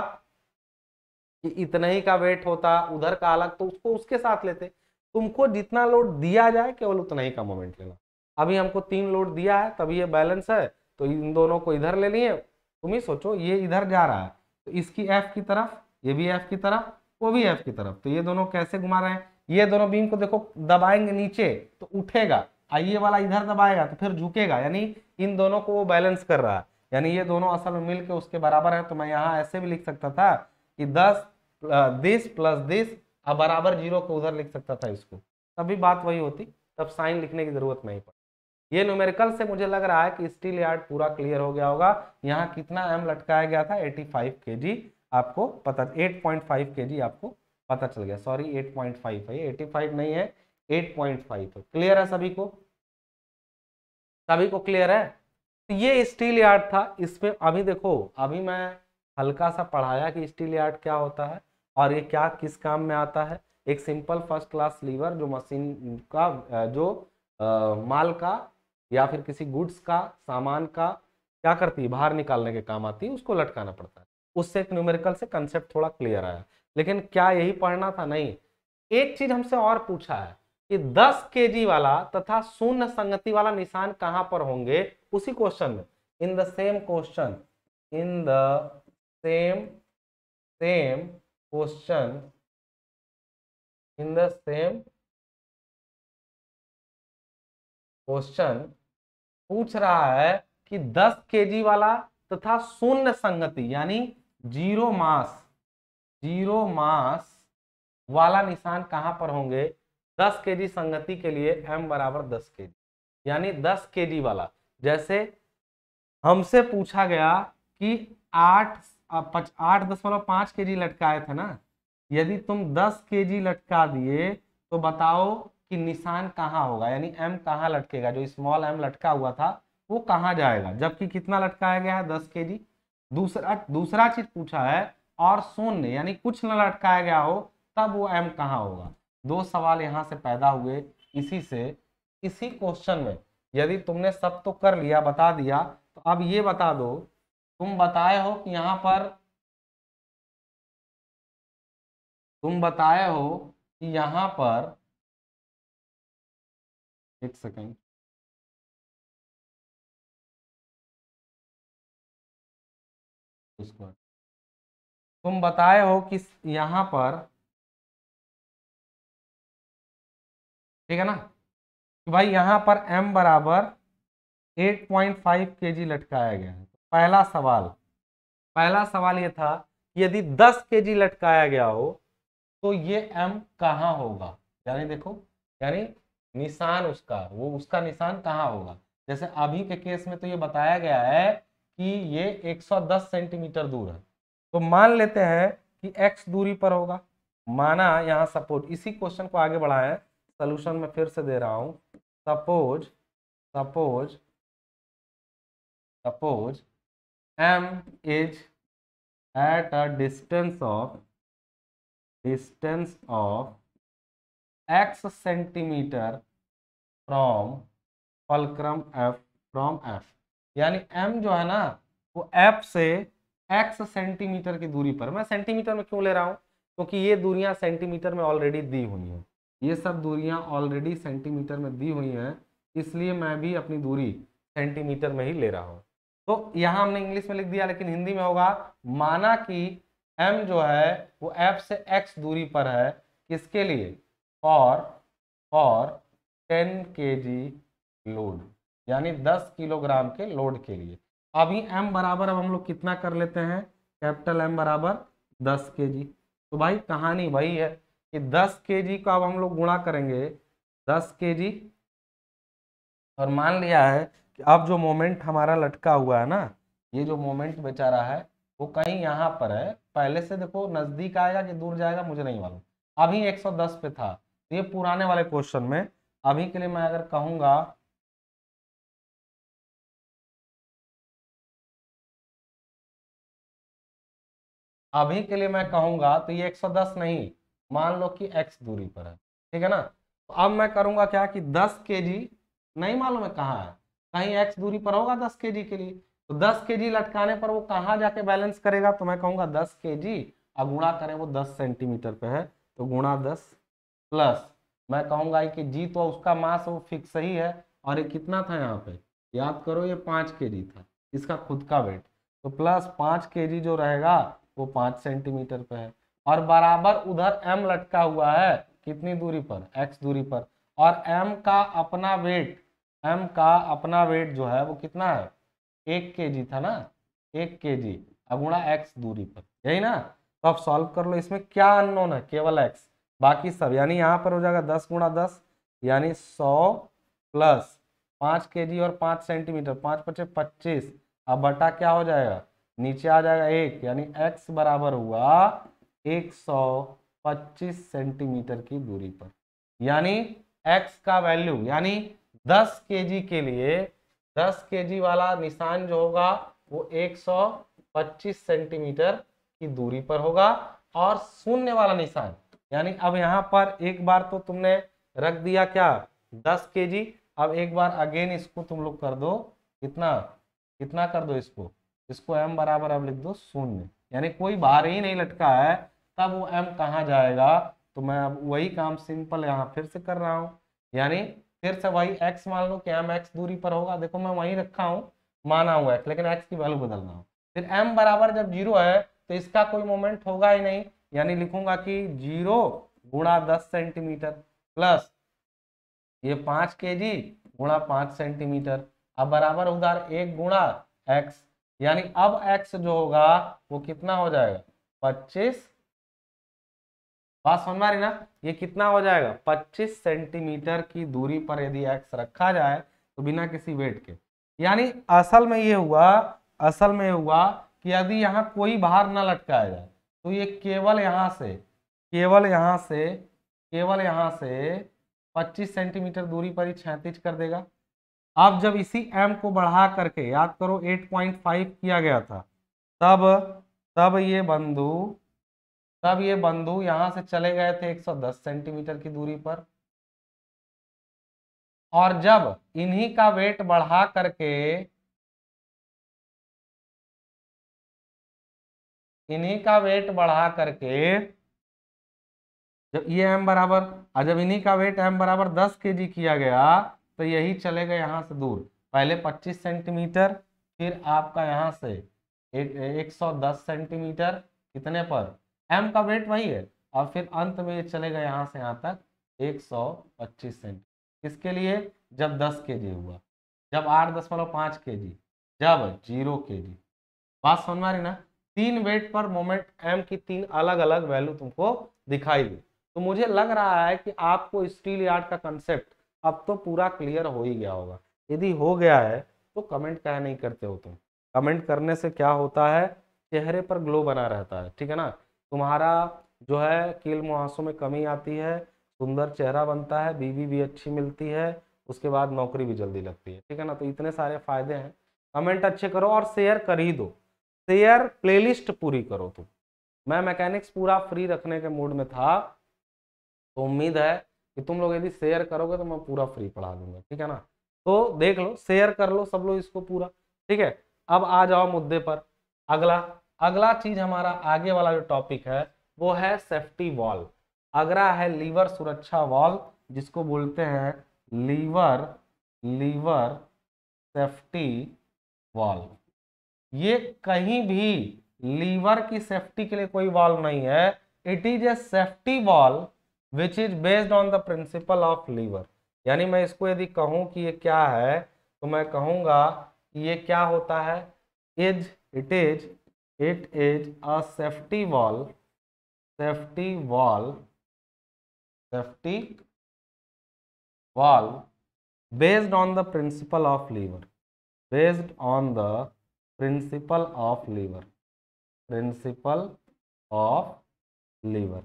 कि इतने ही का वेट होता उधर का अलग तो उसको उसके साथ लेते। तुमको जितना लोड दिया जाए केवल उतना ही का मोमेंट लेना। अभी हमको 3 लोड दिया है तभी ये बैलेंस है, तो इन दोनों को इधर ले लिए। तुम ही सोचो ये इधर जा रहा है तो इसकी F की तरफ, ये भी F की तरफ, वो भी F की तरफ, तो ये दोनों कैसे घुमा रहे हैं, ये दोनों बीम को देखो दबाएंगे नीचे तो उठेगा, ये वाला इधर दबाएगा तो फिर झुकेगा, यानी इन दोनों को वो बैलेंस कर रहा है, यानी ये दोनों असल में मिलकर उसके बराबर है। तो मैं यहाँ ऐसे भी लिख सकता था कि 10 प्लस 10 अब बराबर 0 को उधर लिख सकता था इसको, तभी बात वही होती, तब साइन लिखने की जरूरत नहीं पड़ती। ये न्यूमेरिकल से मुझे लग रहा है कि स्टील यार्ड पूरा क्लियर हो गया होगा। यहाँ कितना एम लटकाया गया था, 85 kg आपको पता, 8.5 kg आपको पता चल गया। सॉरी 8.5 है, 85 नहीं है, 8.5 है। क्लियर है सभी को? सभी को क्लियर है? तो ये स्टील यार्ड था। इसमें अभी देखो, अभी मैं हल्का सा पढ़ाया कि स्टील यार्ड क्या होता है और ये क्या किस काम में आता है। एक सिंपल फर्स्ट क्लास लीवर जो मशीन का जो माल का या फिर किसी गुड्स का, सामान का क्या करती है, बाहर निकालने के काम आती है, उसको लटकाना पड़ता है। उससे एक न्यूमेरिकल से कंसेप्ट थोड़ा क्लियर आया। लेकिन क्या यही पढ़ना था? नहीं, एक चीज हमसे और पूछा है कि 10 kg वाला तथा शून्य संगति वाला निशान कहां पर होंगे उसी क्वेश्चन में। In the same question, in the same question, in the same question पूछ रहा है कि 10 kg वाला तथा शून्य संगति यानी जीरो मास वाला निशान कहां पर होंगे। 10 kg संगति के लिए m बराबर 10 kg, यानी 10 kg वाला। जैसे हमसे पूछा गया कि 8.5 kg लटकाए थे ना, यदि तुम 10 kg लटका दिए तो बताओ कि निशान कहाँ होगा, यानी m कहाँ लटकेगा, जो स्मॉल m लटका हुआ था वो कहाँ जाएगा, जबकि कितना लटकाया गया है 10 kg। दूसरा चीज पूछा है और शून्य यानी कुछ न लटकाया गया हो तब वो m कहाँ होगा। दो सवाल यहाँ से पैदा हुए इसी क्वेश्चन में। यदि तुमने सब तो कर लिया, बता दिया, तो अब ये बता दो, तुम बताए हो कि यहाँ पर, तुम बताए हो कि यहाँ पर, एक सेकेंड, उसको तुम बताए हो कि यहाँ पर, ठीक है ना, कि भाई यहाँ पर m बराबर 8.5 kg लटकाया गया है। पहला सवाल ये था कि यदि 10 kg लटकाया गया हो तो ये m कहाँ होगा, यानी देखो, यानी निशान उसका निशान कहाँ होगा। जैसे अभी के केस में तो ये बताया गया है कि ये 110 सेंटीमीटर दूर है, तो मान लेते हैं कि x दूरी पर होगा। माना यहाँ सपोज, इसी क्वेश्चन को आगे बढ़ाएं, सोल्यूशन में फिर से दे रहा हूं। Suppose m is at a distance of x centimetre from f, यानी m जो है ना वो f से x सेंटीमीटर की दूरी पर। मैं सेंटीमीटर में क्यों ले रहा हूं, क्योंकि ये दूरियां सेंटीमीटर में ऑलरेडी दी हुई हैं, ये सब दूरियां ऑलरेडी सेंटीमीटर में दी हुई हैं, इसलिए मैं भी अपनी दूरी सेंटीमीटर में ही ले रहा हूं। तो यहाँ हमने इंग्लिश में लिख दिया, लेकिन हिंदी में होगा, माना कि m जो है वो f से x दूरी पर है, किसके लिए, और 10 kg लोड, यानी 10 किलोग्राम के लोड के लिए। अभी m बराबर अब हम लोग कितना कर लेते हैं, कैपिटल M बराबर 10 kg। तो भाई कहानी वही है कि 10 kg को अब हम लोग गुणा करेंगे 10 kg, और मान लिया है कि अब जो मोमेंट हमारा लटका हुआ है ना, ये जो मोमेंट बेचारा है वो कहीं यहाँ पर है। पहले से देखो नजदीक आएगा कि दूर जाएगा मुझे नहीं मालूम, अभी 110 पे था, तो ये पुराने वाले क्वेश्चन में। अभी के लिए मैं अगर कहूंगा, अभी के लिए मैं कहूंगा तो ये 110 नहीं, मान लो कि x दूरी पर है, ठीक है ना। तो अब मैं करूंगा क्या कि 10 kg नहीं मालूम है कहाँ है, कहीं x दूरी पर होगा 10 kg के लिए, तो 10 kg लटकाने पर वो कहाँ जाके बैलेंस करेगा, तो मैं कहूंगा 10 kg और गुणा करें वो 10 सेंटीमीटर पे है, तो गुणा 10 प्लस मैं कहूंगा कि g तो उसका मास वो फिक्स ही है, और ये कितना था यहाँ पे, याद करो ये 5 kg था इसका खुद का वेट, तो प्लस 5 kg जो रहेगा वो 5 सेंटीमीटर पे है, और बराबर उधर m लटका हुआ है कितनी दूरी पर, x दूरी पर, और m का अपना वेट जो है वो कितना है, 1 kg था ना, 1 kg अगुणा x दूरी पर, यही ना। तो अब सॉल्व कर लो, इसमें क्या अननोन है, केवल x, बाकी सब, यानी यहाँ पर हो जाएगा 10 गुणा 10 यानी 100 प्लस 5 kg और 5 सेंटीमीटर, 5 पचे 25। अब बटा क्या हो जाएगा, नीचे आ जाएगा 1, यानी x बराबर हुआ 125 सेंटीमीटर की दूरी पर। यानी x का वैल्यू, यानी 10 kg के लिए 10 kg वाला निशान जो होगा वो 125 सेंटीमीटर की दूरी पर होगा। और शून्य वाला निशान, यानी अब यहाँ पर एक बार तो तुमने रख दिया क्या 10 kg, अब एक बार अगेन इसको तुम लोग कर दो, कितना कितना कर दो इसको m बराबर अब लिख दो 0, यानी कोई बाहर ही नहीं लटका है, तब वो m कहाँ जाएगा। तो मैं अब वही काम सिंपल यहाँ फिर से कर रहा हूँ, यानी फिर से वही x मान लो कि m x दूरी पर होगा, देखो मैं वही रखा हूँ माना हुआ है, लेकिन x की वैल्यू बदलना हो। फिर m बराबर जब 0 है तो इसका कोई मोमेंट होगा ही नहीं, यानी लिखूंगा कि 0 गुणा 10 सेंटीमीटर प्लस ये 5 kg गुणा 5 सेंटीमीटर, अब बराबर उधर 1 गुणा x, यानी अब x जो होगा वो कितना हो जाएगा 25। बात समझ में आ रही ना, ये कितना हो जाएगा 25 सेंटीमीटर की दूरी पर यदि x रखा जाए तो बिना किसी वेट के। यानी असल में ये हुआ कि यदि यहाँ कोई बाहर ना लटकाया जाए तो ये केवल यहाँ से 25 सेंटीमीटर दूरी पर ही क्षैतिज कर देगा। अब जब इसी m को बढ़ा करके याद करो 8.5 किया गया था, तब ये बंधु यहां से चले गए थे 110 सेंटीमीटर की दूरी पर। और जब इन्हीं का वेट बढ़ा करके जब ये m बराबर, और जब इन्हीं का वेट m बराबर 10 kg किया गया तो यही चले गए यहाँ से दूर, पहले 25 सेंटीमीटर, फिर आपका यहाँ से 110 सेंटीमीटर, कितने पर m का वेट वही है, और फिर अंत में ये चले गए यहाँ से यहाँ तक 125 सेंटीमीटर। किसके लिए, जब 10 kg हुआ, जब 8.5 kg, जब 0 kg। बात समझ में आ रही ना, 3 वेट पर मोमेंट m की 3 अलग अलग वैल्यू तुमको दिखाई दी। तो मुझे लग रहा है कि आपको स्टील यार्ड का कंसेप्ट अब तो पूरा क्लियर हो ही गया होगा। यदि हो गया है तो कमेंट क्या नहीं करते हो तुम। कमेंट करने से क्या होता है, चेहरे पर ग्लो बना रहता है, ठीक है ना। तुम्हारा जो है कील मुहासों में कमी आती है, सुंदर चेहरा बनता है, बीवी भी अच्छी मिलती है, उसके बाद नौकरी भी जल्दी लगती है, ठीक है ना। तो इतने सारे फायदे हैं। कमेंट अच्छे करो और शेयर कर ही दो, शेयर प्लेलिस्ट पूरी करो तुम। मैं मैकेनिक्स पूरा फ्री रखने के मूड में था, तो उम्मीद है कि तुम लोग यदि शेयर करोगे तो मैं पूरा फ्री पढ़ा दूंगा, ठीक है ना। तो देख लो, शेयर कर लो सब लोग इसको पूरा, ठीक है। अब आ जाओ मुद्दे पर। अगला चीज हमारा आगे वाला जो टॉपिक है वो है सेफ्टी वॉल्व। अगला है लीवर सुरक्षा वॉल्व, जिसको बोलते हैं लीवर सेफ्टी वॉल्व। ये कहीं भी लीवर की सेफ्टी के लिए कोई वॉल्व नहीं है, it is a safety valve which is based on the principle of lever. यानी मैं इसको यदि कहूं कि ये क्या है, तो मैं कहूंगा कि ये क्या होता है, it is a safety valve based on the principle of lever, based on the principle of lever.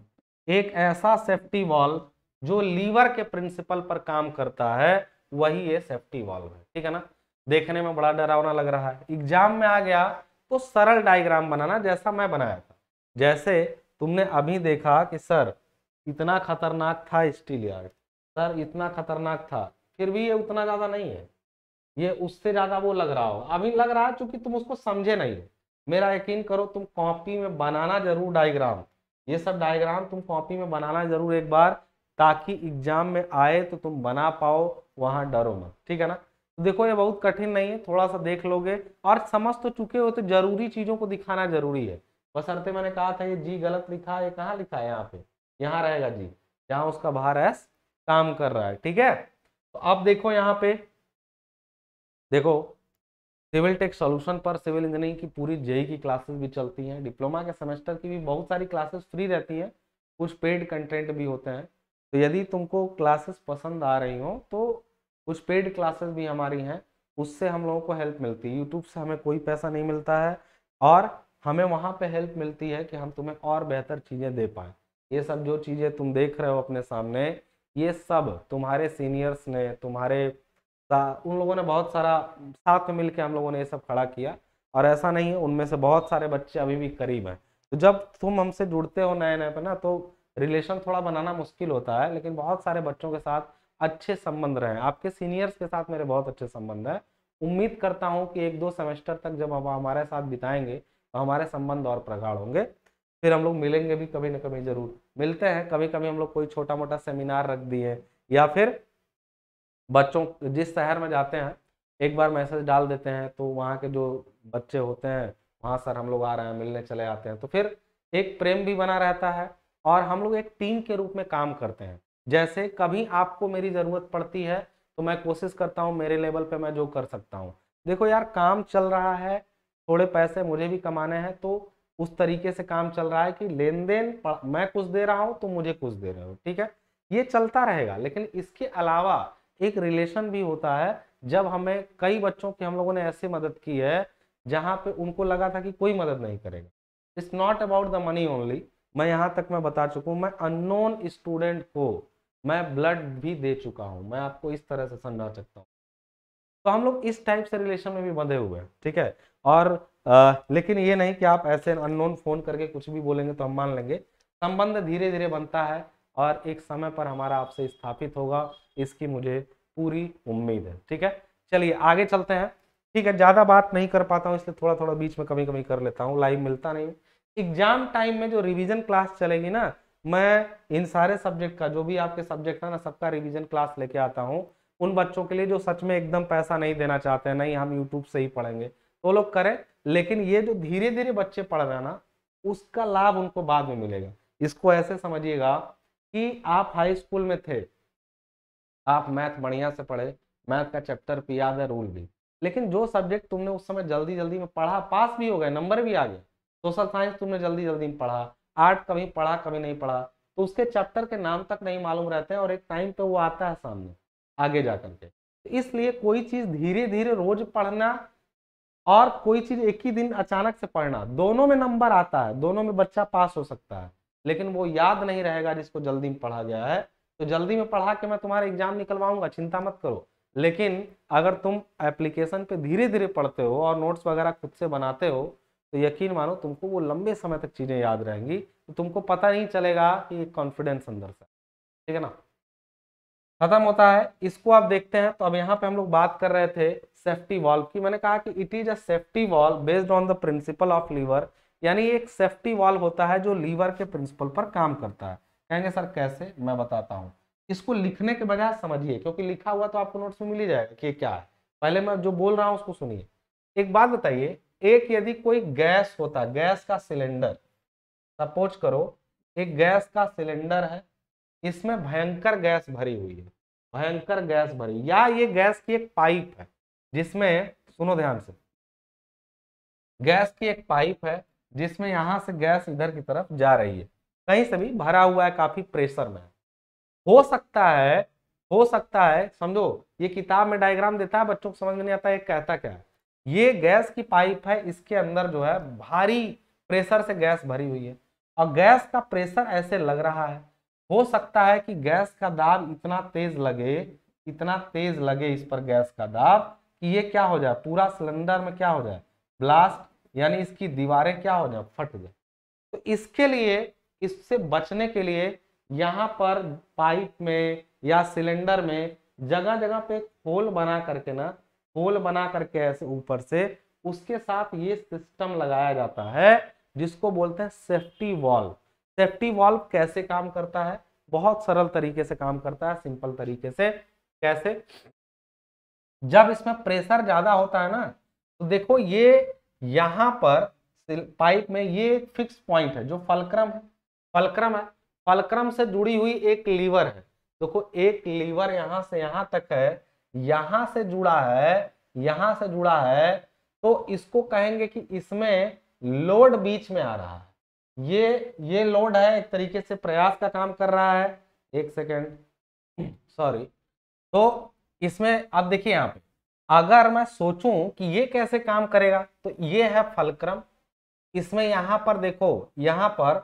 एक ऐसा सेफ्टी वॉल्व जो लीवर के प्रिंसिपल पर काम करता है, वही ये सेफ्टी वॉल्व है, ठीक है ना। देखने में बड़ा डरावना लग रहा है, एग्जाम में आ गया तो सरल डायग्राम बनाना जैसा मैं बनाया था। जैसे तुमने अभी देखा कि सर इतना खतरनाक था स्टील यार्ड, सर इतना खतरनाक था, फिर भी ये उतना ज्यादा नहीं है, ये उससे ज्यादा वो लग रहा होगा। अभी लग रहा है क्योंकि तुम उसको समझे नहीं हो। मेरा यकीन करो, तुम कॉपी में बनाना जरूर डायग्राम, ये सब डायग्राम तुम कॉपी में बनाना जरूर एक बार, ताकि एग्जाम में आए तो तुम बना पाओ, वहां डरो मत, ठीक है ना। तो देखो ये बहुत कठिन नहीं है, थोड़ा सा देख लोगे और समझ तो चुके हो, तो जरूरी चीजों को दिखाना जरूरी है। बशर्ते मैंने कहा था ये जी गलत लिखा है, ये कहाँ लिखा है, यहाँ पे, यहाँ रहेगा जी, जहाँ उसका बाहर एस काम कर रहा है, ठीक है। तो अब देखो यहाँ पे, देखो सिविल टेक सॉल्यूशन पर सिविल इंजीनियरिंग की पूरी जेई की क्लासेस भी चलती हैं, डिप्लोमा के सेमेस्टर की भी बहुत सारी क्लासेस फ्री रहती हैं, कुछ पेड कंटेंट भी होते हैं। तो यदि तुमको क्लासेस पसंद आ रही हो तो कुछ पेड क्लासेस भी हमारी हैं, उससे हम लोगों को हेल्प मिलती है। यूट्यूब से हमें कोई पैसा नहीं मिलता है और हमें वहाँ पे हेल्प मिलती है कि हम तुम्हें और बेहतर चीज़ें दे पाएँ। ये सब जो चीज़ें तुम देख रहे हो अपने सामने, ये सब तुम्हारे सीनियर्स ने, तुम्हारे उन लोगों ने बहुत सारा साथ में मिलकर हम लोगों ने ये सब खड़ा किया। और ऐसा नहीं है, उनमें से बहुत सारे बच्चे अभी भी करीब हैं। तो जब तुम हमसे जुड़ते हो नए नए पे ना, तो रिलेशन थोड़ा बनाना मुश्किल होता है, लेकिन बहुत सारे बच्चों के साथ अच्छे संबंध रहे। आपके सीनियर्स के साथ मेरे बहुत अच्छे संबंध है। उम्मीद करता हूँ कि 1-2 सेमेस्टर तक जब आप हमारे साथ बिताएंगे तो हमारे संबंध और प्रगाढ़ होंगे। फिर हम लोग मिलेंगे भी कभी ना कभी, जरूर मिलते हैं। कभी कभी हम लोग कोई छोटा मोटा सेमिनार रख दिए, या फिर बच्चों जिस शहर में जाते हैं एक बार मैसेज डाल देते हैं, तो वहाँ के जो बच्चे होते हैं, वहाँ सर हम लोग आ रहे हैं, मिलने चले आते हैं। तो फिर एक प्रेम भी बना रहता है और हम लोग एक टीम के रूप में काम करते हैं। जैसे कभी आपको मेरी ज़रूरत पड़ती है तो मैं कोशिश करता हूँ मेरे लेवल पे मैं जो कर सकता हूँ। देखो यार, काम चल रहा है, थोड़े पैसे मुझे भी कमाने हैं, तो उस तरीके से काम चल रहा है कि लेन देन मैं कुछ दे रहा हूँ तो मुझे कुछ दे रहे हो, ठीक है, ये चलता रहेगा। लेकिन इसके अलावा एक रिलेशन भी होता है। जब हमें कई बच्चों की हम लोगों ने ऐसे मदद की है जहां पे उनको लगा था कि कोई मदद नहीं करेगा। It's not about the money only. मैं यहां तक मैं बता चुका हूं, मैं अननोन स्टूडेंट को मैं ब्लड भी दे चुका हूं। मैं आपको इस तरह से समझा सकता हूँ। तो हम लोग इस टाइप से रिलेशन में भी बंधे हुए हैं, ठीक है। और लेकिन ये नहीं कि आप ऐसे अननोन फोन करके कुछ भी बोलेंगे तो हम मान लेंगे। संबंध धीरे धीरे बनता है और एक समय पर हमारा आपसे स्थापित होगा, इसकी मुझे पूरी उम्मीद है, ठीक है। चलिए आगे चलते हैं, ठीक है। ज्यादा बात नहीं कर पाता हूँ इसलिए थोड़ा थोड़ा बीच में कभी कभी कर लेता हूँ, लाइव मिलता नहीं। एग्जाम टाइम में जो रिवीजन क्लास चलेगी ना, मैं इन सारे सब्जेक्ट का, जो भी आपके सब्जेक्ट है ना, सबका रिवीजन क्लास लेके आता हूँ। उन बच्चों के लिए जो सच में एकदम पैसा नहीं देना चाहते हैं, नहीं हम यूट्यूब से ही पढ़ेंगे, तो वो लोग करें। लेकिन ये जो धीरे धीरे बच्चे पढ़ रहे हैं ना, उसका लाभ उनको बाद में मिलेगा। इसको ऐसे समझिएगा कि आप हाई स्कूल में थे, आप मैथ बढ़िया से पढ़े, मैथ का चैप्टर भी याद है, रूल भी, लेकिन जो सब्जेक्ट तुमने उस समय जल्दी जल्दी में पढ़ा, पास भी हो गए, नंबर भी आ गए। सोशल साइंस तुमने जल्दी जल्दी में पढ़ा, आर्ट कभी पढ़ा कभी नहीं पढ़ा, तो उसके चैप्टर के नाम तक नहीं मालूम रहते हैं और एक टाइम पे वो आता है सामने आगे जा करके। इसलिए कोई चीज धीरे धीरे रोज पढ़ना और कोई चीज एक ही दिन अचानक से पढ़ना, दोनों में नंबर आता है, दोनों में बच्चा पास हो सकता है, लेकिन वो याद नहीं रहेगा जिसको जल्दी में पढ़ा गया है। तो जल्दी में पढ़ा के मैं तुम्हारा एग्जाम निकलवाऊंगा, चिंता मत करो। लेकिन अगर तुम एप्लीकेशन पे धीरे धीरे पढ़ते हो और नोट्स वगैरह खुद से बनाते हो, तो यकीन मानो तुमको वो लंबे समय तक चीजें याद रहेंगी, तो तुमको पता नहीं चलेगा कि कॉन्फिडेंस अंदर से, ठीक है ना। खत्म होता है, इसको आप देखते हैं। तो अब यहाँ पे हम लोग बात कर रहे थे सेफ्टी वॉल्व की। मैंने कहा कि it is a safety valve based on the principle of lever, यानी एक सेफ्टी वॉल्व होता है जो लीवर के प्रिंसिपल पर काम करता है। कहेंगे सर कैसे, मैं बताता हूँ। इसको लिखने के बजाय समझिए, क्योंकि लिखा हुआ तो आपको नोट्स में मिल ही जाएगा कि क्या है। पहले मैं जो बोल रहा हूँ उसको सुनिए। एक बात बताइए, एक यदि कोई गैस होता, गैस का सिलेंडर, सपोज करो एक गैस का सिलेंडर है, इसमें भयंकर गैस भरी हुई है, भयंकर गैस भरी, या ये गैस की एक पाइप है जिसमें, सुनो ध्यान से, गैस की एक पाइप है जिसमें यहां से गैस इधर की तरफ जा रही है, कहीं से भी भरा हुआ है, काफी प्रेशर में है। हो सकता है, हो सकता है, समझो ये किताब में डायग्राम देता है, बच्चों को समझ में नहीं आता है कहता क्या है। ये गैस की पाइप है, इसके अंदर जो है भारी प्रेशर से गैस भरी हुई है और गैस का प्रेशर ऐसे लग रहा है। हो सकता है कि गैस का दाब इतना तेज लगे, इतना तेज लगे इस पर गैस का दाब कि ये क्या हो जाए, पूरा सिलेंडर में क्या हो जाए, ब्लास्ट, यानी इसकी दीवारें क्या हो जाए, फट जाए। तो इसके लिए, इससे बचने के लिए यहाँ पर पाइप में या सिलेंडर में जगह जगह पे होल बना करके ना, होल बना करके ऐसे ऊपर से उसके साथ ये सिस्टम लगाया जाता है जिसको बोलते हैं सेफ्टी वॉल्व। सेफ्टी वॉल्व कैसे काम करता है, बहुत सरल तरीके से काम करता है, सिंपल तरीके से। कैसे, जब इसमें प्रेशर ज्यादा होता है ना, तो देखो ये यहां पर पाइप में ये फिक्स पॉइंट है जो फलक्रम है, फलक्रम है, फलक्रम से जुड़ी हुई एक लीवर है। देखो एक लीवर यहां से यहां तक है, यहां से जुड़ा है, यहां से जुड़ा है, तो इसको कहेंगे कि इसमें लोड बीच में आ रहा है। ये लोड है, एक तरीके से प्रयास का काम कर रहा है। एक सेकेंड, सॉरी। तो इसमें अब देखिए यहाँ पे अगर मैं सोचूं कि ये कैसे काम करेगा, तो ये है फलक्रम। इसमें यहां पर देखो, यहां पर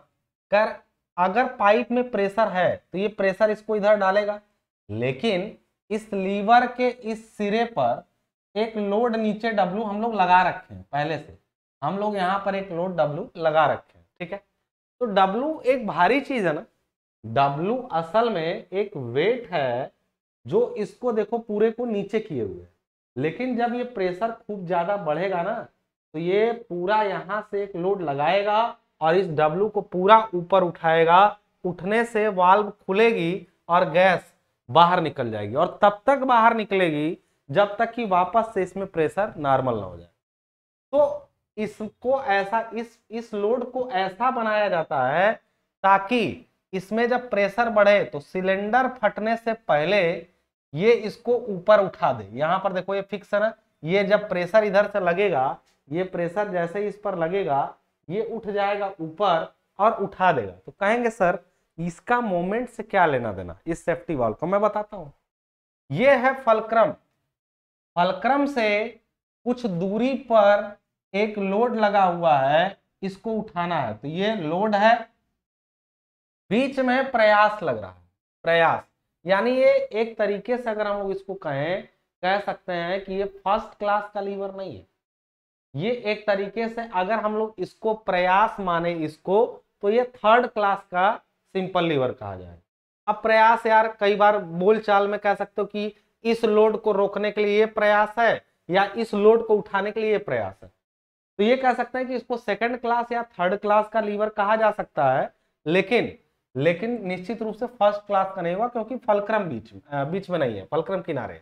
कर अगर पाइप में प्रेशर है तो ये प्रेशर इसको इधर डालेगा, लेकिन इस लीवर के इस सिरे पर एक लोड नीचे डब्लू हम लोग लगा रखे हैं पहले से। हम लोग यहाँ पर एक लोड डब्लू लगा रखे हैं, ठीक है। तो डब्लू एक भारी चीज है ना, डब्लू असल में एक वेट है जो इसको देखो पूरे को नीचे किए हुए है। लेकिन जब ये प्रेशर खूब ज्यादा बढ़ेगा ना, तो ये पूरा यहां से एक लोड लगाएगा और इस डब्लू को पूरा ऊपर उठाएगा। उठने से वाल्व खुलेगी और गैस बाहर निकल जाएगी, और तब तक बाहर निकलेगी जब तक कि वापस से इसमें प्रेशर नॉर्मल ना हो जाए। तो इसको ऐसा इस लोड को ऐसा बनाया जाता है ताकि इसमें जब प्रेशर बढ़े तो सिलेंडर फटने से पहले ये इसको ऊपर उठा दे। यहां पर देखो ये फिक्स है ना, ये जब प्रेशर इधर से लगेगा, ये प्रेशर जैसे इस पर लगेगा ये उठ जाएगा ऊपर और उठा देगा। तो कहेंगे सर इसका मोमेंट से क्या लेना देना, इस सेफ्टी वाल्व को मैं बताता हूं। ये है फलक्रम। फलक्रम से कुछ दूरी पर एक लोड लगा हुआ है, इसको उठाना है। तो ये लोड है, बीच में प्रयास लग रहा है, प्रयास यानी ये एक तरीके से अगर हम लोग इसको कह सकते हैं कि ये फर्स्ट क्लास का लीवर नहीं है। ये एक तरीके से अगर हम लोग इसको प्रयास माने इसको, तो ये थर्ड क्लास का सिंपल लीवर कहा जाए। अब प्रयास यार कई बार बोलचाल में कह सकते हो कि इस लोड को रोकने के लिए ये प्रयास है या इस लोड को उठाने के लिए ये प्रयास है। तो ये कह सकते हैं कि इसको सेकंड क्लास या थर्ड क्लास का लीवर कहा जा सकता है, लेकिन निश्चित रूप से फर्स्ट क्लास का नहीं हुआ, क्योंकि फलक्रम बीच में नहीं है, फलक्रम किनारे।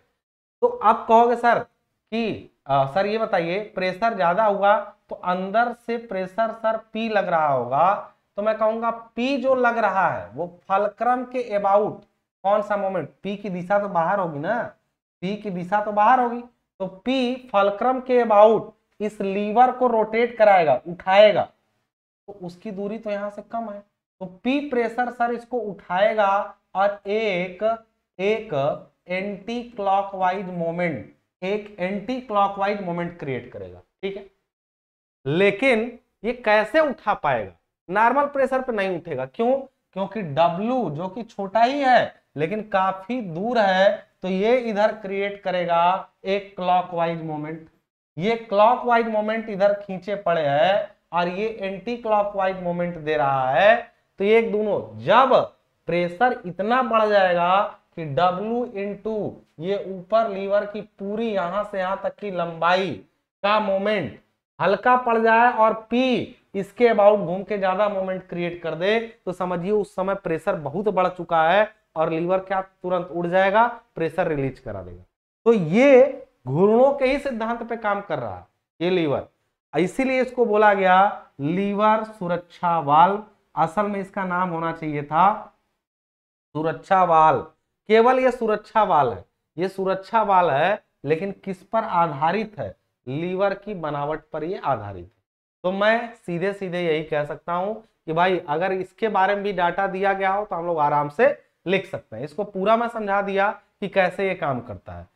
तो आप कहोगे सर कि सर ये बताइए प्रेशर ज्यादा हुआ तो अंदर से प्रेशर सर पी लग रहा होगा, तो मैं कहूंगा पी जो लग रहा है वो फलक्रम के अबाउट कौन सा मोमेंट, पी की दिशा तो बाहर होगी ना, पी की दिशा तो बाहर होगी, तो पी फलक्रम के अबाउट इस लीवर को रोटेट कराएगा, उठाएगा। तो उसकी दूरी तो यहां से कम है, तो पी प्रेशर सर इसको उठाएगा और एक एंटी क्लॉकवाइज मोमेंट क्रिएट करेगा, ठीक है। लेकिन ये कैसे उठा पाएगा, नॉर्मल प्रेशर पे नहीं उठेगा। क्यों? क्योंकि डब्लू जो कि छोटा ही है लेकिन काफी दूर है, तो ये इधर क्रिएट करेगा एक क्लॉकवाइज मोमेंट। ये क्लॉकवाइज मोमेंट इधर खींचे पड़े है और ये एंटी क्लॉकवाइज मोमेंट दे रहा है। तो ये एक दोनों, जब प्रेशर इतना बढ़ जाएगा कि W इंटू ये ऊपर लीवर की पूरी यहां से यहां तक की लंबाई का मोमेंट हल्का पड़ जाए और P इसके अबाउट घूम के ज्यादा मोमेंट क्रिएट कर दे, तो समझिए उस समय प्रेशर बहुत बढ़ चुका है और लीवर क्या तुरंत उड़ जाएगा, प्रेशर रिलीज करा देगा। तो ये घूर्णों के ही सिद्धांत पे काम कर रहा है ये लीवर, इसीलिए इसको बोला गया लीवर सुरक्षा वाल्व। असल में इसका नाम होना चाहिए था सुरक्षा वाल्व। केवल ये सुरक्षा वाल्व है, ये सुरक्षा वाल्व है, लेकिन किस पर आधारित है, लीवर की बनावट पर ये आधारित है। तो मैं सीधे सीधे यही कह सकता हूं कि भाई अगर इसके बारे में भी डाटा दिया गया हो तो हम लोग आराम से लिख सकते हैं। इसको पूरा मैं समझा दिया कि कैसे ये काम करता है।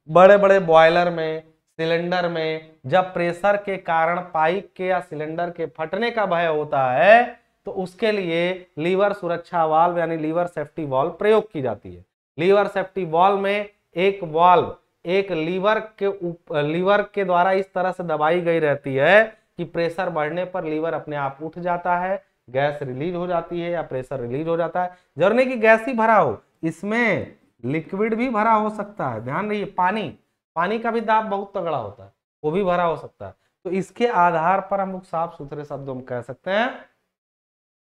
बड़े बड़े बॉयलर में, सिलेंडर में जब प्रेशर के कारण पाइप के या सिलेंडर के फटने का भय होता है, तो उसके लिए लीवर सुरक्षा वाल्व यानी लीवर सेफ्टी वाल्व प्रयोग की जाती है। लीवर सेफ्टी वाल्व में एक लीवर के द्वारा इस तरह से दबाई गई रहती है कि प्रेशर बढ़ने पर लीवर अपने आप उठ जाता है, गैस रिलीज हो जाती है या प्रेशर रिलीज हो जाता है। जरूरी नहीं कि गैस ही भरा हो, इसमें लिक्विड भी भरा हो सकता है। ध्यान रखिए, पानी का भी दाब बहुत तगड़ा होता है, वो भी भरा हो सकता है। तो इसके आधार पर हम लोग साफ सुथरे शब्दों में कह सकते हैं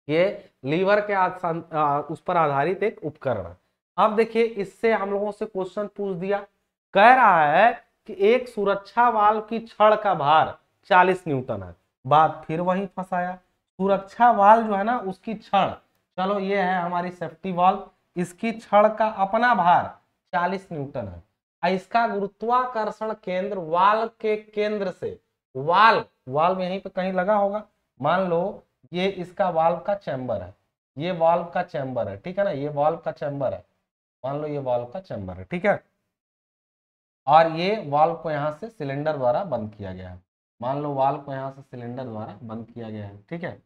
ये लीवर के उस पर आधारित एक उपकरण है। अब देखिए इससे हम लोगों से क्वेश्चन पूछ दिया, कह रहा है कि एक सुरक्षा वाल्व की छड़ का भार 40 न्यूटन है। बात फिर वही फंसाया, सुरक्षा वाल्व जो है ना उसकी छड़, चलो ये है हमारी सेफ्टी वाल्व, इसकी छड़ का अपना भार 40 न्यूटन है। इसका गुरुत्वाकर्षण केंद्र वाल्व के केंद्र से, वाल्व यहीं पे कहीं लगा होगा, मान लो ये इसका वाल्व का चैम्बर है, ये वाल्व का चैम्बर है, ठीक है ना, ये वाल्व का चैम्बर है, मान लो ये वाल्व का चैम्बर है, ठीक है। और ये वाल्व को यहाँ से सिलेंडर द्वारा बंद किया गया है। मान लो वाल्व को यहाँ से सिलेंडर द्वारा बंद किया गया है, ठीक है,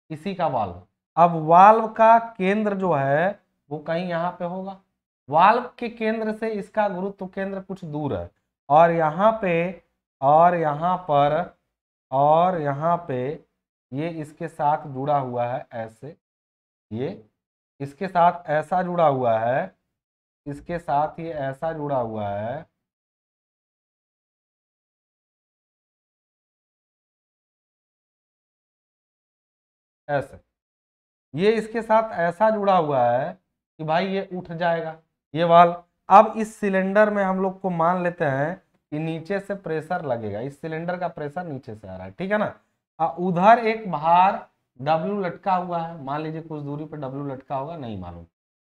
इसी का वाल्व। अब वाल्व का केंद्र जो है वो कहीं यहाँ पे होगा। वाल्व के केंद्र से इसका गुरुत्व केंद्र कुछ दूर है, और यहाँ पे और यहाँ पर और यहाँ पे ये इसके साथ जुड़ा हुआ है ऐसे, ये इसके साथ ऐसा जुड़ा हुआ है, इसके साथ ये ऐसा जुड़ा हुआ है, ऐसे ये इसके साथ ऐसा जुड़ा हुआ है कि भाई ये उठ जाएगा ये वाल्व। अब इस सिलेंडर में हम लोग को मान लेते हैं कि नीचे से प्रेशर लगेगा, इस सिलेंडर का प्रेशर नीचे से आ रहा है, ठीक है ना। उधर एक भार W लटका हुआ है, मान लीजिए कुछ दूरी पर W लटका होगा, नहीं मालूम,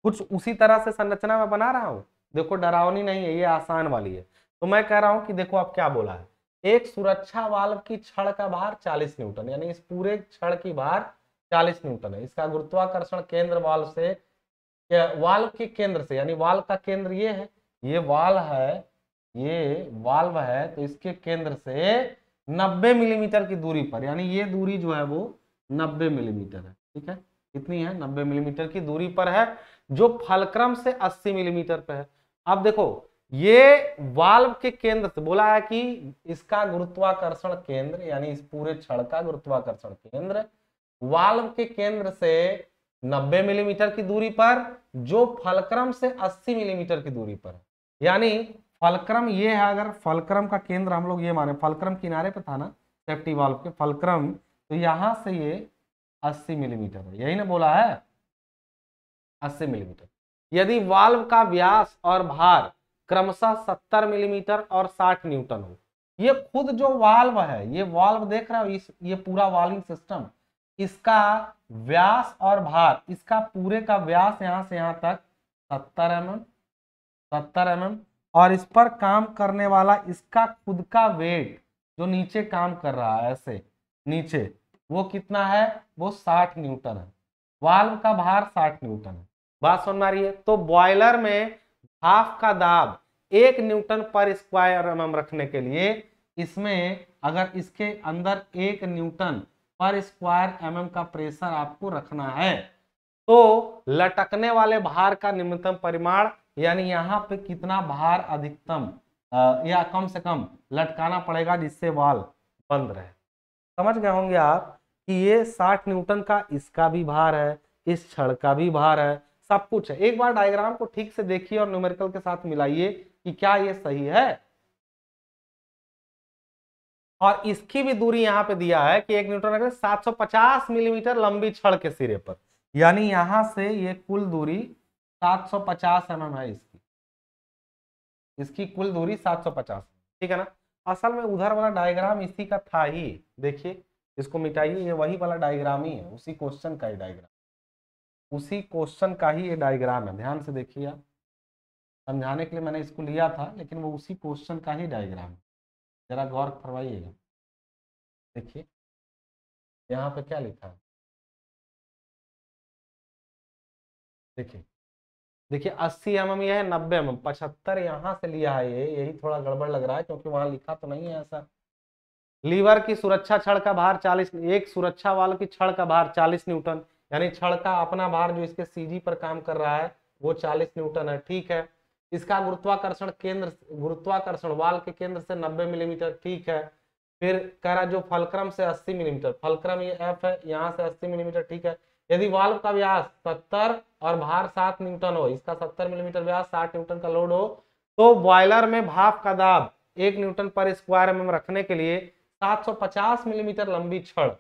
कुछ उसी तरह से संरचना में बना रहा हूं। देखो डरावनी नहीं है, ये आसान वाली है। तो मैं कह रहा हूं कि देखो अब क्या बोला है, एक सुरक्षा वाल्व की छड़ का भार 40 न्यूटन, यानी इस पूरे छड़ की भार 40 न्यूटन है। इसका गुरुत्वाकर्षण केंद्र वाल्व से, वाल्व के केंद्र से, यानी वाल्व का केंद्र ये है, ये वाल्व है, ये वाल्व है, तो इसके केंद्र से 90 मिलीमीटर की दूरी पर, यानी ये दूरी जो है वो 90 मिलीमीटर है, ठीक है, कितनी है, 90 मिलीमीटर की दूरी पर है, जो फलक्रम से 80 मिलीमीटर पे है। अब देखो ये वाल्व के केंद्र से बोला है कि इसका गुरुत्वाकर्षण केंद्र, यानी इस पूरे छड़ का गुरुत्वाकर्षण केंद्र वाल्व के केंद्र से 90 मिलीमीटर की दूरी पर, जो फलक्रम से 80 मिलीमीटर की दूरी पर है। यानी फलक्रम ये है, अगर फलक्रम का केंद्र हम लोग ये माने, फलक्रम किनारे पे था ना सेफ्टी वाल्व के, फलक्रम, तो यहां से ये 80 मिलीमीटर है, यही ना बोला है 80 मिलीमीटर। यदि वाल्व का व्यास और भार क्रमशः 70 मिलीमीटर और 60 न्यूटन हो, ये खुद जो वाल्व है, ये वाल्व देख रहे हो, ये पूरा वाल्विंग सिस्टम, इसका व्यास और भार, इसका पूरे का व्यास यहां से यहां तक 70 mm, और इस पर काम करने वाला इसका खुद का वेट जो नीचे काम कर रहा है ऐसे नीचे, वो कितना है, वो 60 न्यूटन है। वाल्व का भार 60 न्यूटन है। बात समझ में आ रही है। तो बॉयलर में भाप का दाब 1 न्यूटन पर स्क्वायर mm रखने के लिए, इसमें अगर इसके अंदर 1 न्यूटन पर स्क्वायर mm का प्रेशर आपको रखना है, तो लटकने वाले भार का न्यूनतम परिमाण, यानी यहाँ पे कितना भार अधिकतम या कम से कम लटकाना पड़ेगा जिससे वाल्व बंद रहे। समझ गए होंगे आप कि ये 60 न्यूटन का इसका भी भार है, इस छड़ का भी भार है, सब कुछ है। एक बार डायग्राम को ठीक से देखिए और न्यूमेरिकल के साथ मिलाइए कि क्या ये सही है। और इसकी भी दूरी यहाँ पे दिया है कि 1 न्यूटन रखें 750 मिलीमीटर लंबी छड़ के सिरे पर, यानी यहां से ये कुल दूरी 750 mm है, इसकी कुल दूरी 750, ठीक है ना। असल में उधर वाला डायग्राम इसी का था ही, देखिए इसको मिटाइए, ये वही वाला डायग्राम ही है, उसी क्वेश्चन का ही डायग्राम, उसी क्वेश्चन का ही ये डायग्राम है। ध्यान से देखिए आप, समझाने के लिए मैंने इसको लिया था, लेकिन वो उसी क्वेश्चन का ही डायग्राम है, जरा गौर फरमाइएगा। देखिए यहाँ पे क्या लिखा है, देखिए देखिए 80 mm ये है, 90 mm, 75 यहाँ से लिया है, ये यही थोड़ा गड़बड़ लग रहा है क्योंकि वहां लिखा तो नहीं है ऐसा। लीवर की सुरक्षा छड़ का भार 40, एक सुरक्षा वाल्व की छड़ का भार 40 न्यूटन, यानी छड़ का अपना भार जो इसके सीजी पर काम कर रहा है वो 40 न्यूटन है, ठीक है। इसका गुरुत्वाकर्षण केंद्र, गुरुत्वाकर्षण वाल्व के केंद्र से 90 मिलीमीटर, ठीक है। फिर कह रहा जो फलक्रम से 80 मिलीमीटर, फलक्रम ये एफ है, यहाँ से 80 मिलीमीटर, ठीक है। यदि वाल्व का व्यास 70 और भार 7 न्यूटन हो, इसका 70 मिलीमीटर व्यास, 60 न्यूटन का लोड हो, तो बॉयलर में भाप का दाब 1 न्यूटन पर स्क्वायर mm रखने के लिए 750 मिलीमीटर लंबी छड़,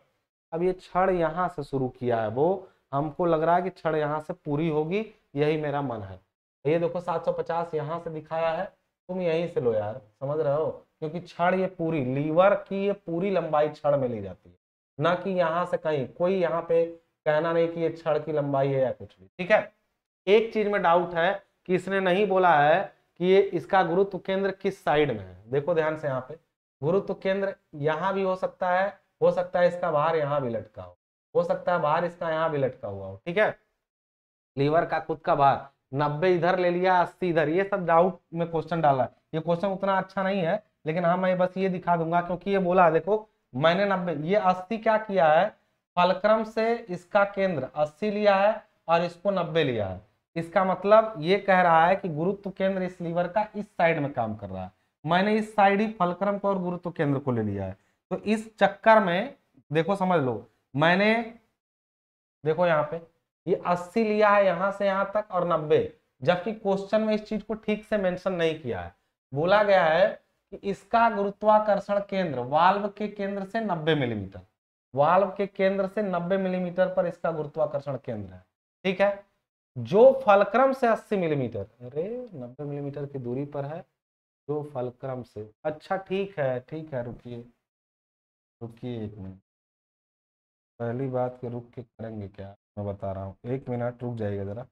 अब ये छड़ यहाँ से शुरू किया है, वो हमको लग रहा है कि छड़ यहाँ से पूरी होगी, यही मेरा मन है। ये देखो 750 यहाँ से दिखाया है, तुम यहीं से लो यार, समझ रहे हो, क्योंकि छड़ ये पूरी लीवर की ये पूरी लंबाई छड़ में ली जाती है, ना कि यहाँ से कहीं कोई यहाँ पे कहना नहीं कि ये छड़ की लंबाई है या कुछ भी, ठीक है। एक चीज में डाउट है कि इसने नहीं बोला है कि ये इसका गुरुत्व केंद्र किस साइड में है। देखो ध्यान से, यहाँ पे गुरुत्व केंद्र यहाँ भी हो सकता है इसका भार यहाँ भी लटका हो सकता है भार इसका यहाँ भी लटका हुआ हो, ठीक है। लीवर का खुद का भार 90 इधर ले लिया, 80 इधर, ये सब डाउट में क्वेश्चन डाला है, ये क्वेश्चन उतना अच्छा नहीं है, लेकिन हाँ मैं बस ये दिखा दूंगा क्योंकि ये बोला देखो मैंने 90, ये 80 क्या किया है, फलक्रम से इसका केंद्र 80 लिया है और इसको 90 लिया है। इसका मतलब ये कह रहा है कि गुरुत्व केंद्र इस लीवर का इस साइड में काम कर रहा है, मैंने इस साइड ही फलक्रम को और गुरुत्व केंद्र को ले लिया है। तो इस चक्कर में देखो समझ लो, मैंने देखो यहाँ पे ये 80 लिया है यहां से यहां तक और 90, जबकि क्वेश्चन में इस चीज को ठीक से मेंशन नहीं किया है। बोला गया है कि इसका गुरुत्वाकर्षण केंद्र वाल्व के केंद्र से 90 मिलीमीटर, वाल्व के केंद्र से 90 मिलीमीटर पर इसका गुरुत्वाकर्षण केंद्र है। ठीक है, जो फलक्रम से 80 मिलीमीटर, अरे 90 मिलीमीटर की दूरी पर है, जो फलक्रम से, अच्छा ठीक है, रुकिए रुकिए 1 मिनट, पहली बात के रुक के करेंगे क्या, मैं बता रहा हूँ, 1 मिनट रुक जाइएगा जरा।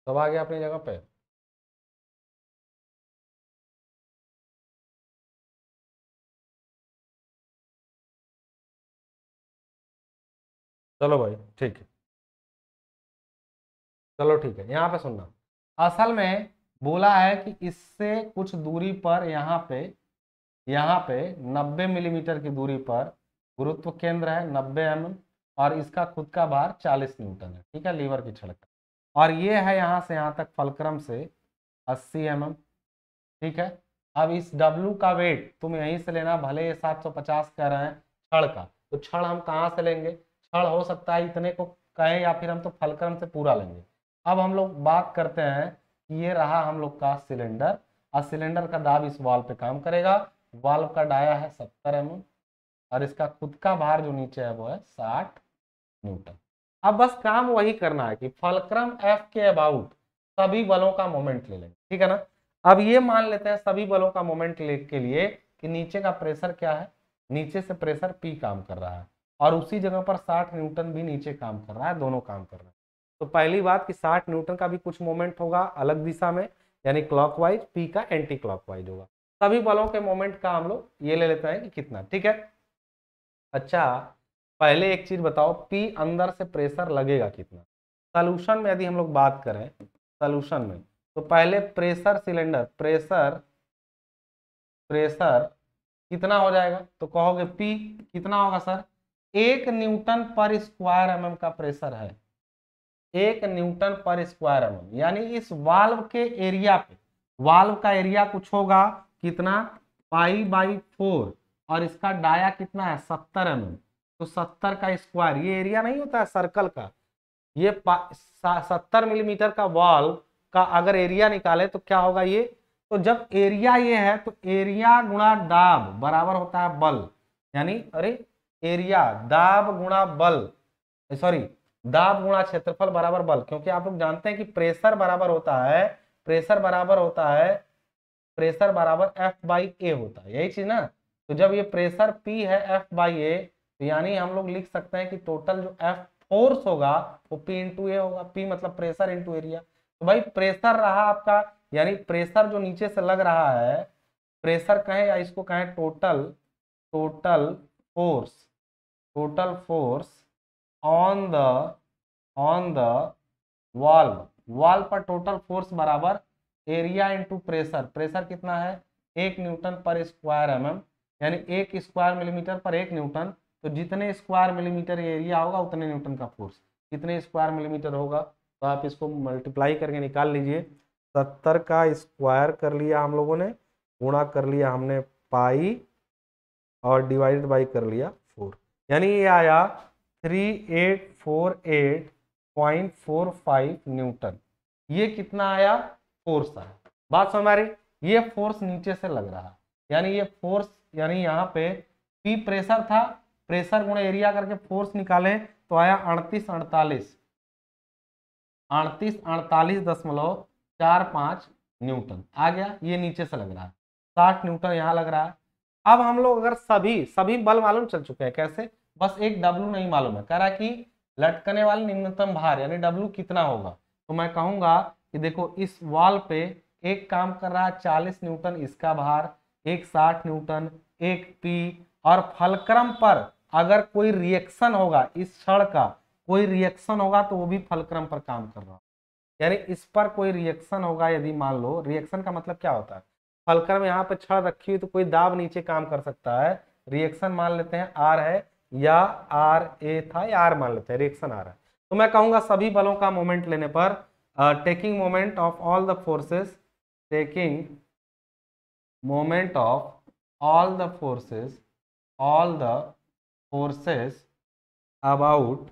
सब आ गया अपनी जगह पे। चलो भाई ठीक है, चलो ठीक है, यहाँ पे सुनना। असल में बोला है कि इससे कुछ दूरी पर यहाँ पे 90 मिलीमीटर की दूरी पर गुरुत्व केंद्र है 90 mm, और इसका खुद का भार 40 न्यूटन है। ठीक है, लीवर की छड़ का, और ये है यहाँ से यहाँ तक फलक्रम से 80 mm। ठीक है, अब इस W का वेट तुम यहीं से लेना, भले ये 750 कह रहे हैं छड़ का, तो छड़ हम कहाँ से लेंगे, छड़ हो सकता है इतने को कहें या फिर हम तो फलक्रम से पूरा लेंगे। अब हम लोग बात करते हैं कि ये रहा हम लोग का सिलेंडर, और सिलेंडर का दाब इस वाल्व पे काम करेगा, वाल्व का डाया है 70 mm, और इसका खुद का भार जो नीचे है वो है 60 न्यूटन। अब बस काम वही करना है कि फलक्रम F के अबाउट सभी बलों का मोमेंट ले लेंगे। ठीक है ना, अब ये मान लेते हैं सभी बलों का मोमेंट के लिए कि नीचे का प्रेशर क्या है, नीचे से प्रेशर P काम कर रहा है, और उसी जगह पर 60 न्यूटन भी नीचे काम कर रहा है, दोनों काम कर रहे हैं। तो पहली बात कि 60 न्यूटन का भी कुछ मोमेंट होगा अलग दिशा में, यानी क्लॉकवाइज, P का एंटी क्लॉकवाइज होगा। सभी बलों के मोमेंट का हम लोग ये ले लेते हैं कि कितना। ठीक है, अच्छा पहले एक चीज बताओ, P अंदर से प्रेशर लगेगा कितना। सॉल्यूशन में यदि हम लोग बात करें, सॉल्यूशन में तो पहले प्रेशर सिलेंडर, प्रेशर कितना हो जाएगा, तो कहोगे P कितना होगा सर, 1 न्यूटन पर स्क्वायर mm का प्रेशर है, 1 न्यूटन पर स्क्वायर mm, यानी इस वाल्व के एरिया पे, वाल्व का एरिया कुछ होगा कितना, π/4, और इसका डाया कितना है 70 mm, तो 70 का स्क्वायर, ये एरिया नहीं होता है सर्कल का, ये 70 मिलीमीटर का वाल्व का अगर एरिया निकाले तो क्या होगा ये, तो जब एरिया ये है तो एरिया गुणा दाब बराबर होता है बल, यानी अरे एरिया दाब गुणा बल, सॉरी दाब गुणा क्षेत्रफल बराबर बल, क्योंकि आप लोग जानते हैं कि प्रेशर बराबर होता है, प्रेशर बराबर F/A होता है, यही चीज ना। तो जब ये प्रेशर P है F/A, तो यानी हम लोग लिख सकते हैं कि टोटल जो F फोर्स होगा वो P इंटू ए होगा, P मतलब प्रेशर इंटू एरिया। तो भाई प्रेशर रहा आपका, यानी प्रेशर जो नीचे से लग रहा है, प्रेशर कहें या इसको कहें total force on the valve पर टोटल फोर्स बराबर एरिया इंटू प्रेशर, प्रेशर कितना है 1 न्यूटन पर स्क्वायर mm, यानी 1 स्क्वायर मिलीमीटर पर 1 न्यूटन, तो जितने स्क्वायर मिलीमीटर एरिया होगा उतने न्यूटन का फोर्स, कितने स्क्वायर मिलीमीटर होगा, तो आप इसको मल्टीप्लाई करके निकाल लीजिए। 70 का स्क्वायर कर लिया हम लोगों ने, गुणा कर लिया हमने पाई, और डिवाइडेड बाई कर लिया 4, यानी ये आया 3848.45 न्यूटन। ये कितना आया, फोर्स आया। बात समझ आ रही, ये फोर्स नीचे से लग रहा है, यानी ये फोर्स, यानी यहाँ पे P प्रेशर था, प्रेशर गुणा एरिया करके फोर्स निकालें तो आया 3848.45 न्यूटन आ गया, ये नीचे से लग रहा है, 60 न्यूटन यहाँ लग रहा है। अब हम लोग अगर सभी बल मालूम चल चुके हैं, कैसे, बस एक W नहीं मालूम है। कह रहा है कि लटकने वाले निम्नतम भार यानी W कितना होगा। तो मैं कहूंगा कि देखो इस वॉल पे एक काम कर रहा है 40 न्यूटन इसका भार, एक 60 न्यूटन, एक P, और फलक्रम पर अगर कोई रिएक्शन होगा, इस छड़ का कोई रिएक्शन होगा तो वो भी फलक्रम पर काम कर रहा है। यानी इस पर कोई रिएक्शन होगा, यदि मान लो, रिएक्शन का मतलब क्या होता है, फलक्रम यहाँ पे छड़ रखी हुई तो कोई दाब नीचे काम कर सकता है। रिएक्शन मान लेते हैं आर है, या आर ए था, या आर मान लेते हैं, रिएक्शन आ रहा है। तो मैं कहूंगा सभी बलों का मोमेंट लेने पर, taking moment of all the forces, taking moment of all the forces, all the forces about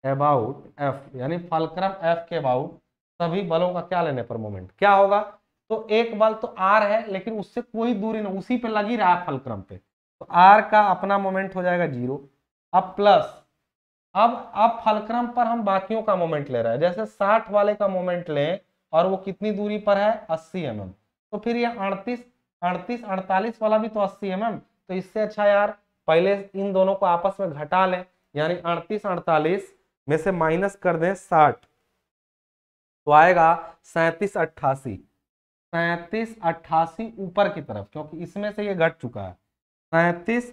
F, यानी फलक्रम एफ के अबाउट सभी बलों का क्या लेने पर मोमेंट क्या होगा। तो एक बल तो आर है लेकिन उससे कोई दूरी नहीं, उसी पे लगी रहा है फलक्रम पे, तो आर का अपना मोमेंट हो जाएगा 0। अब प्लस, अब फलक्रम पर हम बाकियों का मोमेंट ले रहे हैं, जैसे 60 वाले का मोमेंट लें और वो कितनी दूरी पर है 80 mm, तो फिर ये 48 वाला भी तो 80 mm, तो इससे अच्छा यार पहले इन दोनों को आपस में घटा लें, यानी 48 में से माइनस कर दें 60, तो आएगा 37 88 ऊपर की तरफ, क्योंकि इसमें से ये घट चुका है। 37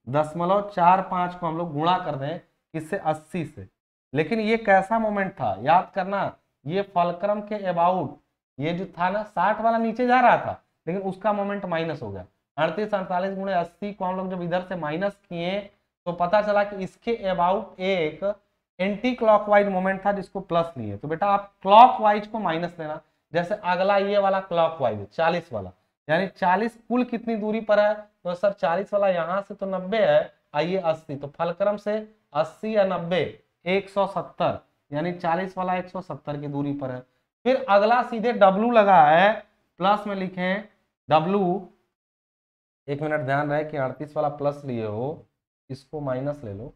88.45 को हम लोग गुणा कर दें किससे, 80 से। लेकिन ये कैसा मोमेंट था याद करना, ये फलक्रम के अबाउट, ये जो था ना 60 वाला नीचे जा रहा था लेकिन उसका मोमेंट माइनस हो गया। 38 गुणे 80 को हम लोग जब इधर से माइनस किए तो पता चला कि इसके अबाउट एक एंटी क्लॉकवाइज मोमेंट था जिसको प्लस लिए। तो बेटा आप क्लॉकवाइज को माइनस लेना, जैसे अगला ये वाला क्लॉकवाइज 40 वाला, यानी 40 कुल कितनी दूरी पर है, तो सर 40 वाला यहाँ से तो 90 है, आइए 80, तो फलक्रम से 80 या 90 170, यानी 40 वाला 170 की दूरी पर है। फिर अगला सीधे W लगा है, प्लस में लिखें W, एक मिनट ध्यान रहे कि 38 वाला प्लस लिए हो, इसको माइनस ले लो,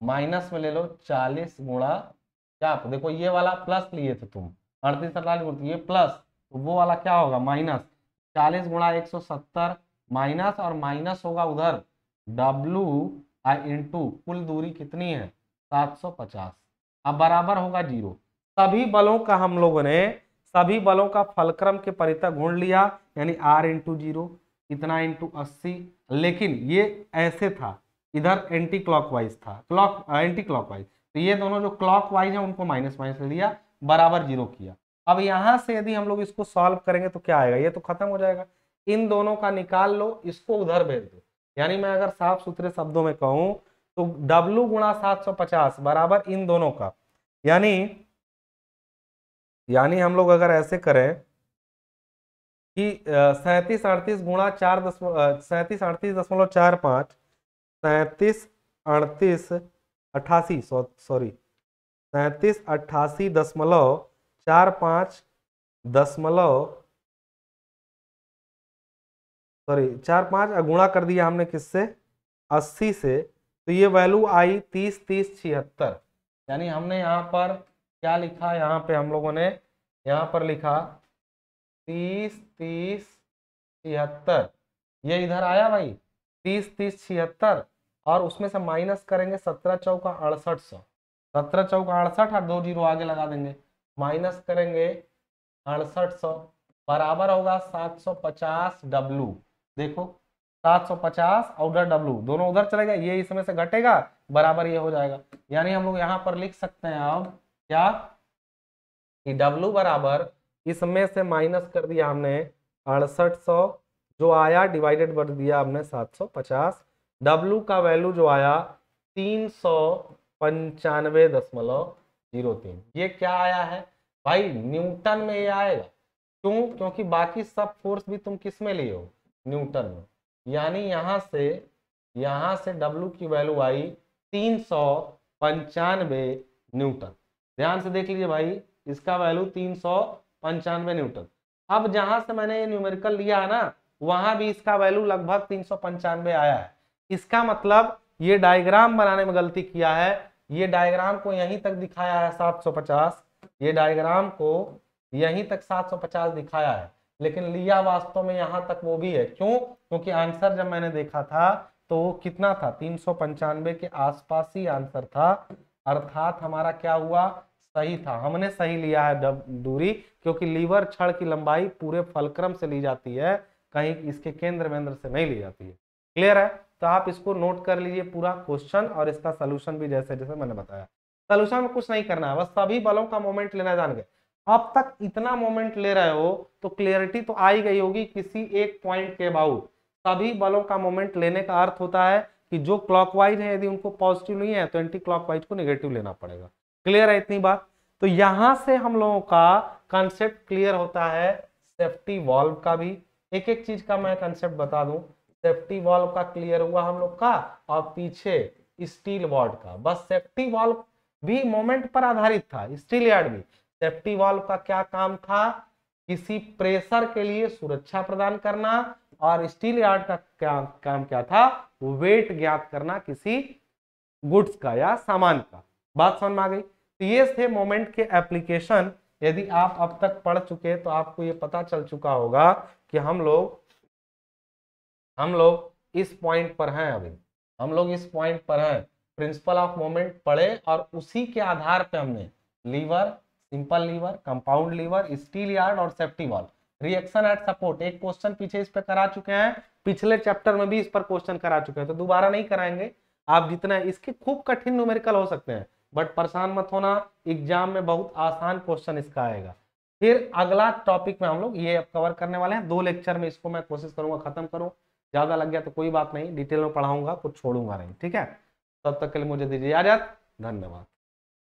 माइनस में ले लो 40 गुणा क्या, देखो ये वाला प्लस लिए थे तुम 38 ये प्लस, तो वो वाला क्या होगा माइनस, 40 गुणा 170 माइनस, और माइनस होगा उधर W आई इंटू कुल दूरी कितनी है 750, अब बराबर होगा 0। सभी बलों का हम लोगों ने सभी बलों का फलक्रम के परितः गुण लिया, यानी R इंटू 0 इतना इंटू 80, लेकिन ये ऐसे था, इधर एंटी क्लॉकवाइज था, एंटी क्लॉकवाइज, तो ये दोनों जो क्लॉकवाइज है उनको माइनस माइनस लिया, बराबर 0 किया। अब यहां से यदि हम लोग इसको सॉल्व करेंगे तो क्या आएगा, ये तो खत्म हो जाएगा, इन दोनों का निकाल लो, इसको उधर भेज दो। यानी मैं अगर साफ सुथरे शब्दों में कहूं तो W गुणा 750 बराबर इन दोनों का, यानी हम लोग अगर ऐसे करें कि 37 38 गुणा 37 38.45, 37 38 88 सॉरी 37 88.45 गुणा कर दिया हमने किससे 80 से, तो ये वैल्यू आई 30 30 76, यानी हमने यहाँ पर क्या लिखा, यहाँ पे हम लोगों ने यहाँ पर लिखा 30 30 76, ये इधर आया भाई 30 30 76, और उसमें से माइनस करेंगे 17 चौका 6800, 17 चौका 68 और 2 जीरो आगे लगा देंगे, माइनस करेंगे 6800 बराबर होगा 750 W। देखो 750 और उधर W दोनों उधर चलेगा, ये इसमें से घटेगा बराबर ये हो जाएगा, यानी हम लोग यहाँ पर लिख सकते हैं अब क्या कि W बराबर इसमें से माइनस कर दिया हमने 6800 जो आया, डिवाइडेड कर दिया हमने 750, W का वैल्यू जो आया 395.03, ये क्या आया है भाई न्यूटन में ये आएगा, क्यों, क्योंकि बाकी सब फोर्स भी तुम किस में लिए हो न्यूटन में, यानी यहाँ से W की वैल्यू आई 395 न्यूटन। ध्यान से देख लीजिए भाई, इसका वैल्यू 395 न्यूटन। अब जहां से मैंने ये न्यूमेरिकल लिया है ना, वहां भी इसका वैल्यू लगभग 395 आया है। इसका मतलब ये डायग्राम बनाने में गलती किया है, ये डायग्राम को यहीं तक दिखाया है 750, ये डायग्राम को यहीं तक 750 दिखाया है, लेकिन लिया वास्तव में यहां तक वो भी है, क्यों, क्योंकि आंसर जब मैंने देखा था तो वो कितना था, 395 के आसपास ही आंसर था, अर्थात हमारा क्या हुआ, सही था। हमने सही लिया है दूरी, क्योंकि लीवर छड़ की लंबाई पूरे फलक्रम से ली जाती है, कहीं इसके केंद्र वेंद्र से नहीं ली जाती है। क्लियर है? तो आप इसको नोट कर लीजिए पूरा क्वेश्चन और इसका सोल्यूशन भी जैसे जैसे मैंने बताया। सोल्यूशन में कुछ नहीं करना है, बस सभी बलों का मोमेंट लेना जान गए। अब तक इतना मोमेंट ले रहे हो तो क्लियरिटी तो आ ही गई होगी किसी एक पॉइंट के अबाउट। सभी बलों का मोमेंट लेने का अर्थ होता है कि जो क्लॉकवाइज है यदि उनको पॉजिटिव नहीं है तो एंटी क्लॉकवाइज को नेगेटिव लेना पड़ेगा। क्लियर है इतनी बात? तो यहां से हम लोगों का कंसेप्ट क्लियर होता है सेफ्टी वॉल्व का भी। एक एक चीज का मैं कंसेप्ट बता दूं। सेफ्टी वॉल्व का क्लियर हुआ हम लोग का, और पीछे स्टील वार्ड का। बस सेफ्टी वॉल्व भी मोमेंट पर आधारित था, स्टील यार्ड भी। सेफ्टी वाल्व का क्या काम था, किसी प्रेशर के लिए सुरक्षा प्रदान करना, और स्टील यार्ड का काम क्या था, वेट ज्ञात करना किसी गुड्स का या सामान का। बात समझ में आ गई? तो ये थे मोमेंट के एप्लीकेशन। यदि आप अब तक पढ़ चुके तो आपको ये पता चल चुका होगा कि हम लोग इस पॉइंट पर हैं। अभी हम लोग इस पॉइंट पर हैं, प्रिंसिपल ऑफ मोमेंट पढ़े, और उसी के आधार पे हमने lever, simple lever, compound lever, steel yard और safety valve, reaction at support, एक क्वेश्चन पीछे इस पे करा चुके हैं, पिछले चैप्टर में भी इस पर क्वेश्चन करा चुके हैं, तो दोबारा नहीं कराएंगे। आप जितना, इसके खूब कठिन न्यूमेरिकल हो सकते हैं, बट परेशान मत होना, एग्जाम में बहुत आसान क्वेश्चन इसका आएगा। फिर अगला टॉपिक में हम लोग ये कवर करने वाले हैं, 2 लेक्चर में इसको मैं कोशिश करूंगा खत्म करूं। ज्यादा लग गया तो कोई बात नहीं, डिटेल में पढ़ाऊंगा, कुछ छोड़ूंगा नहीं, ठीक है? तब तक के लिए मुझे दीजिए इजाजत, धन्यवाद।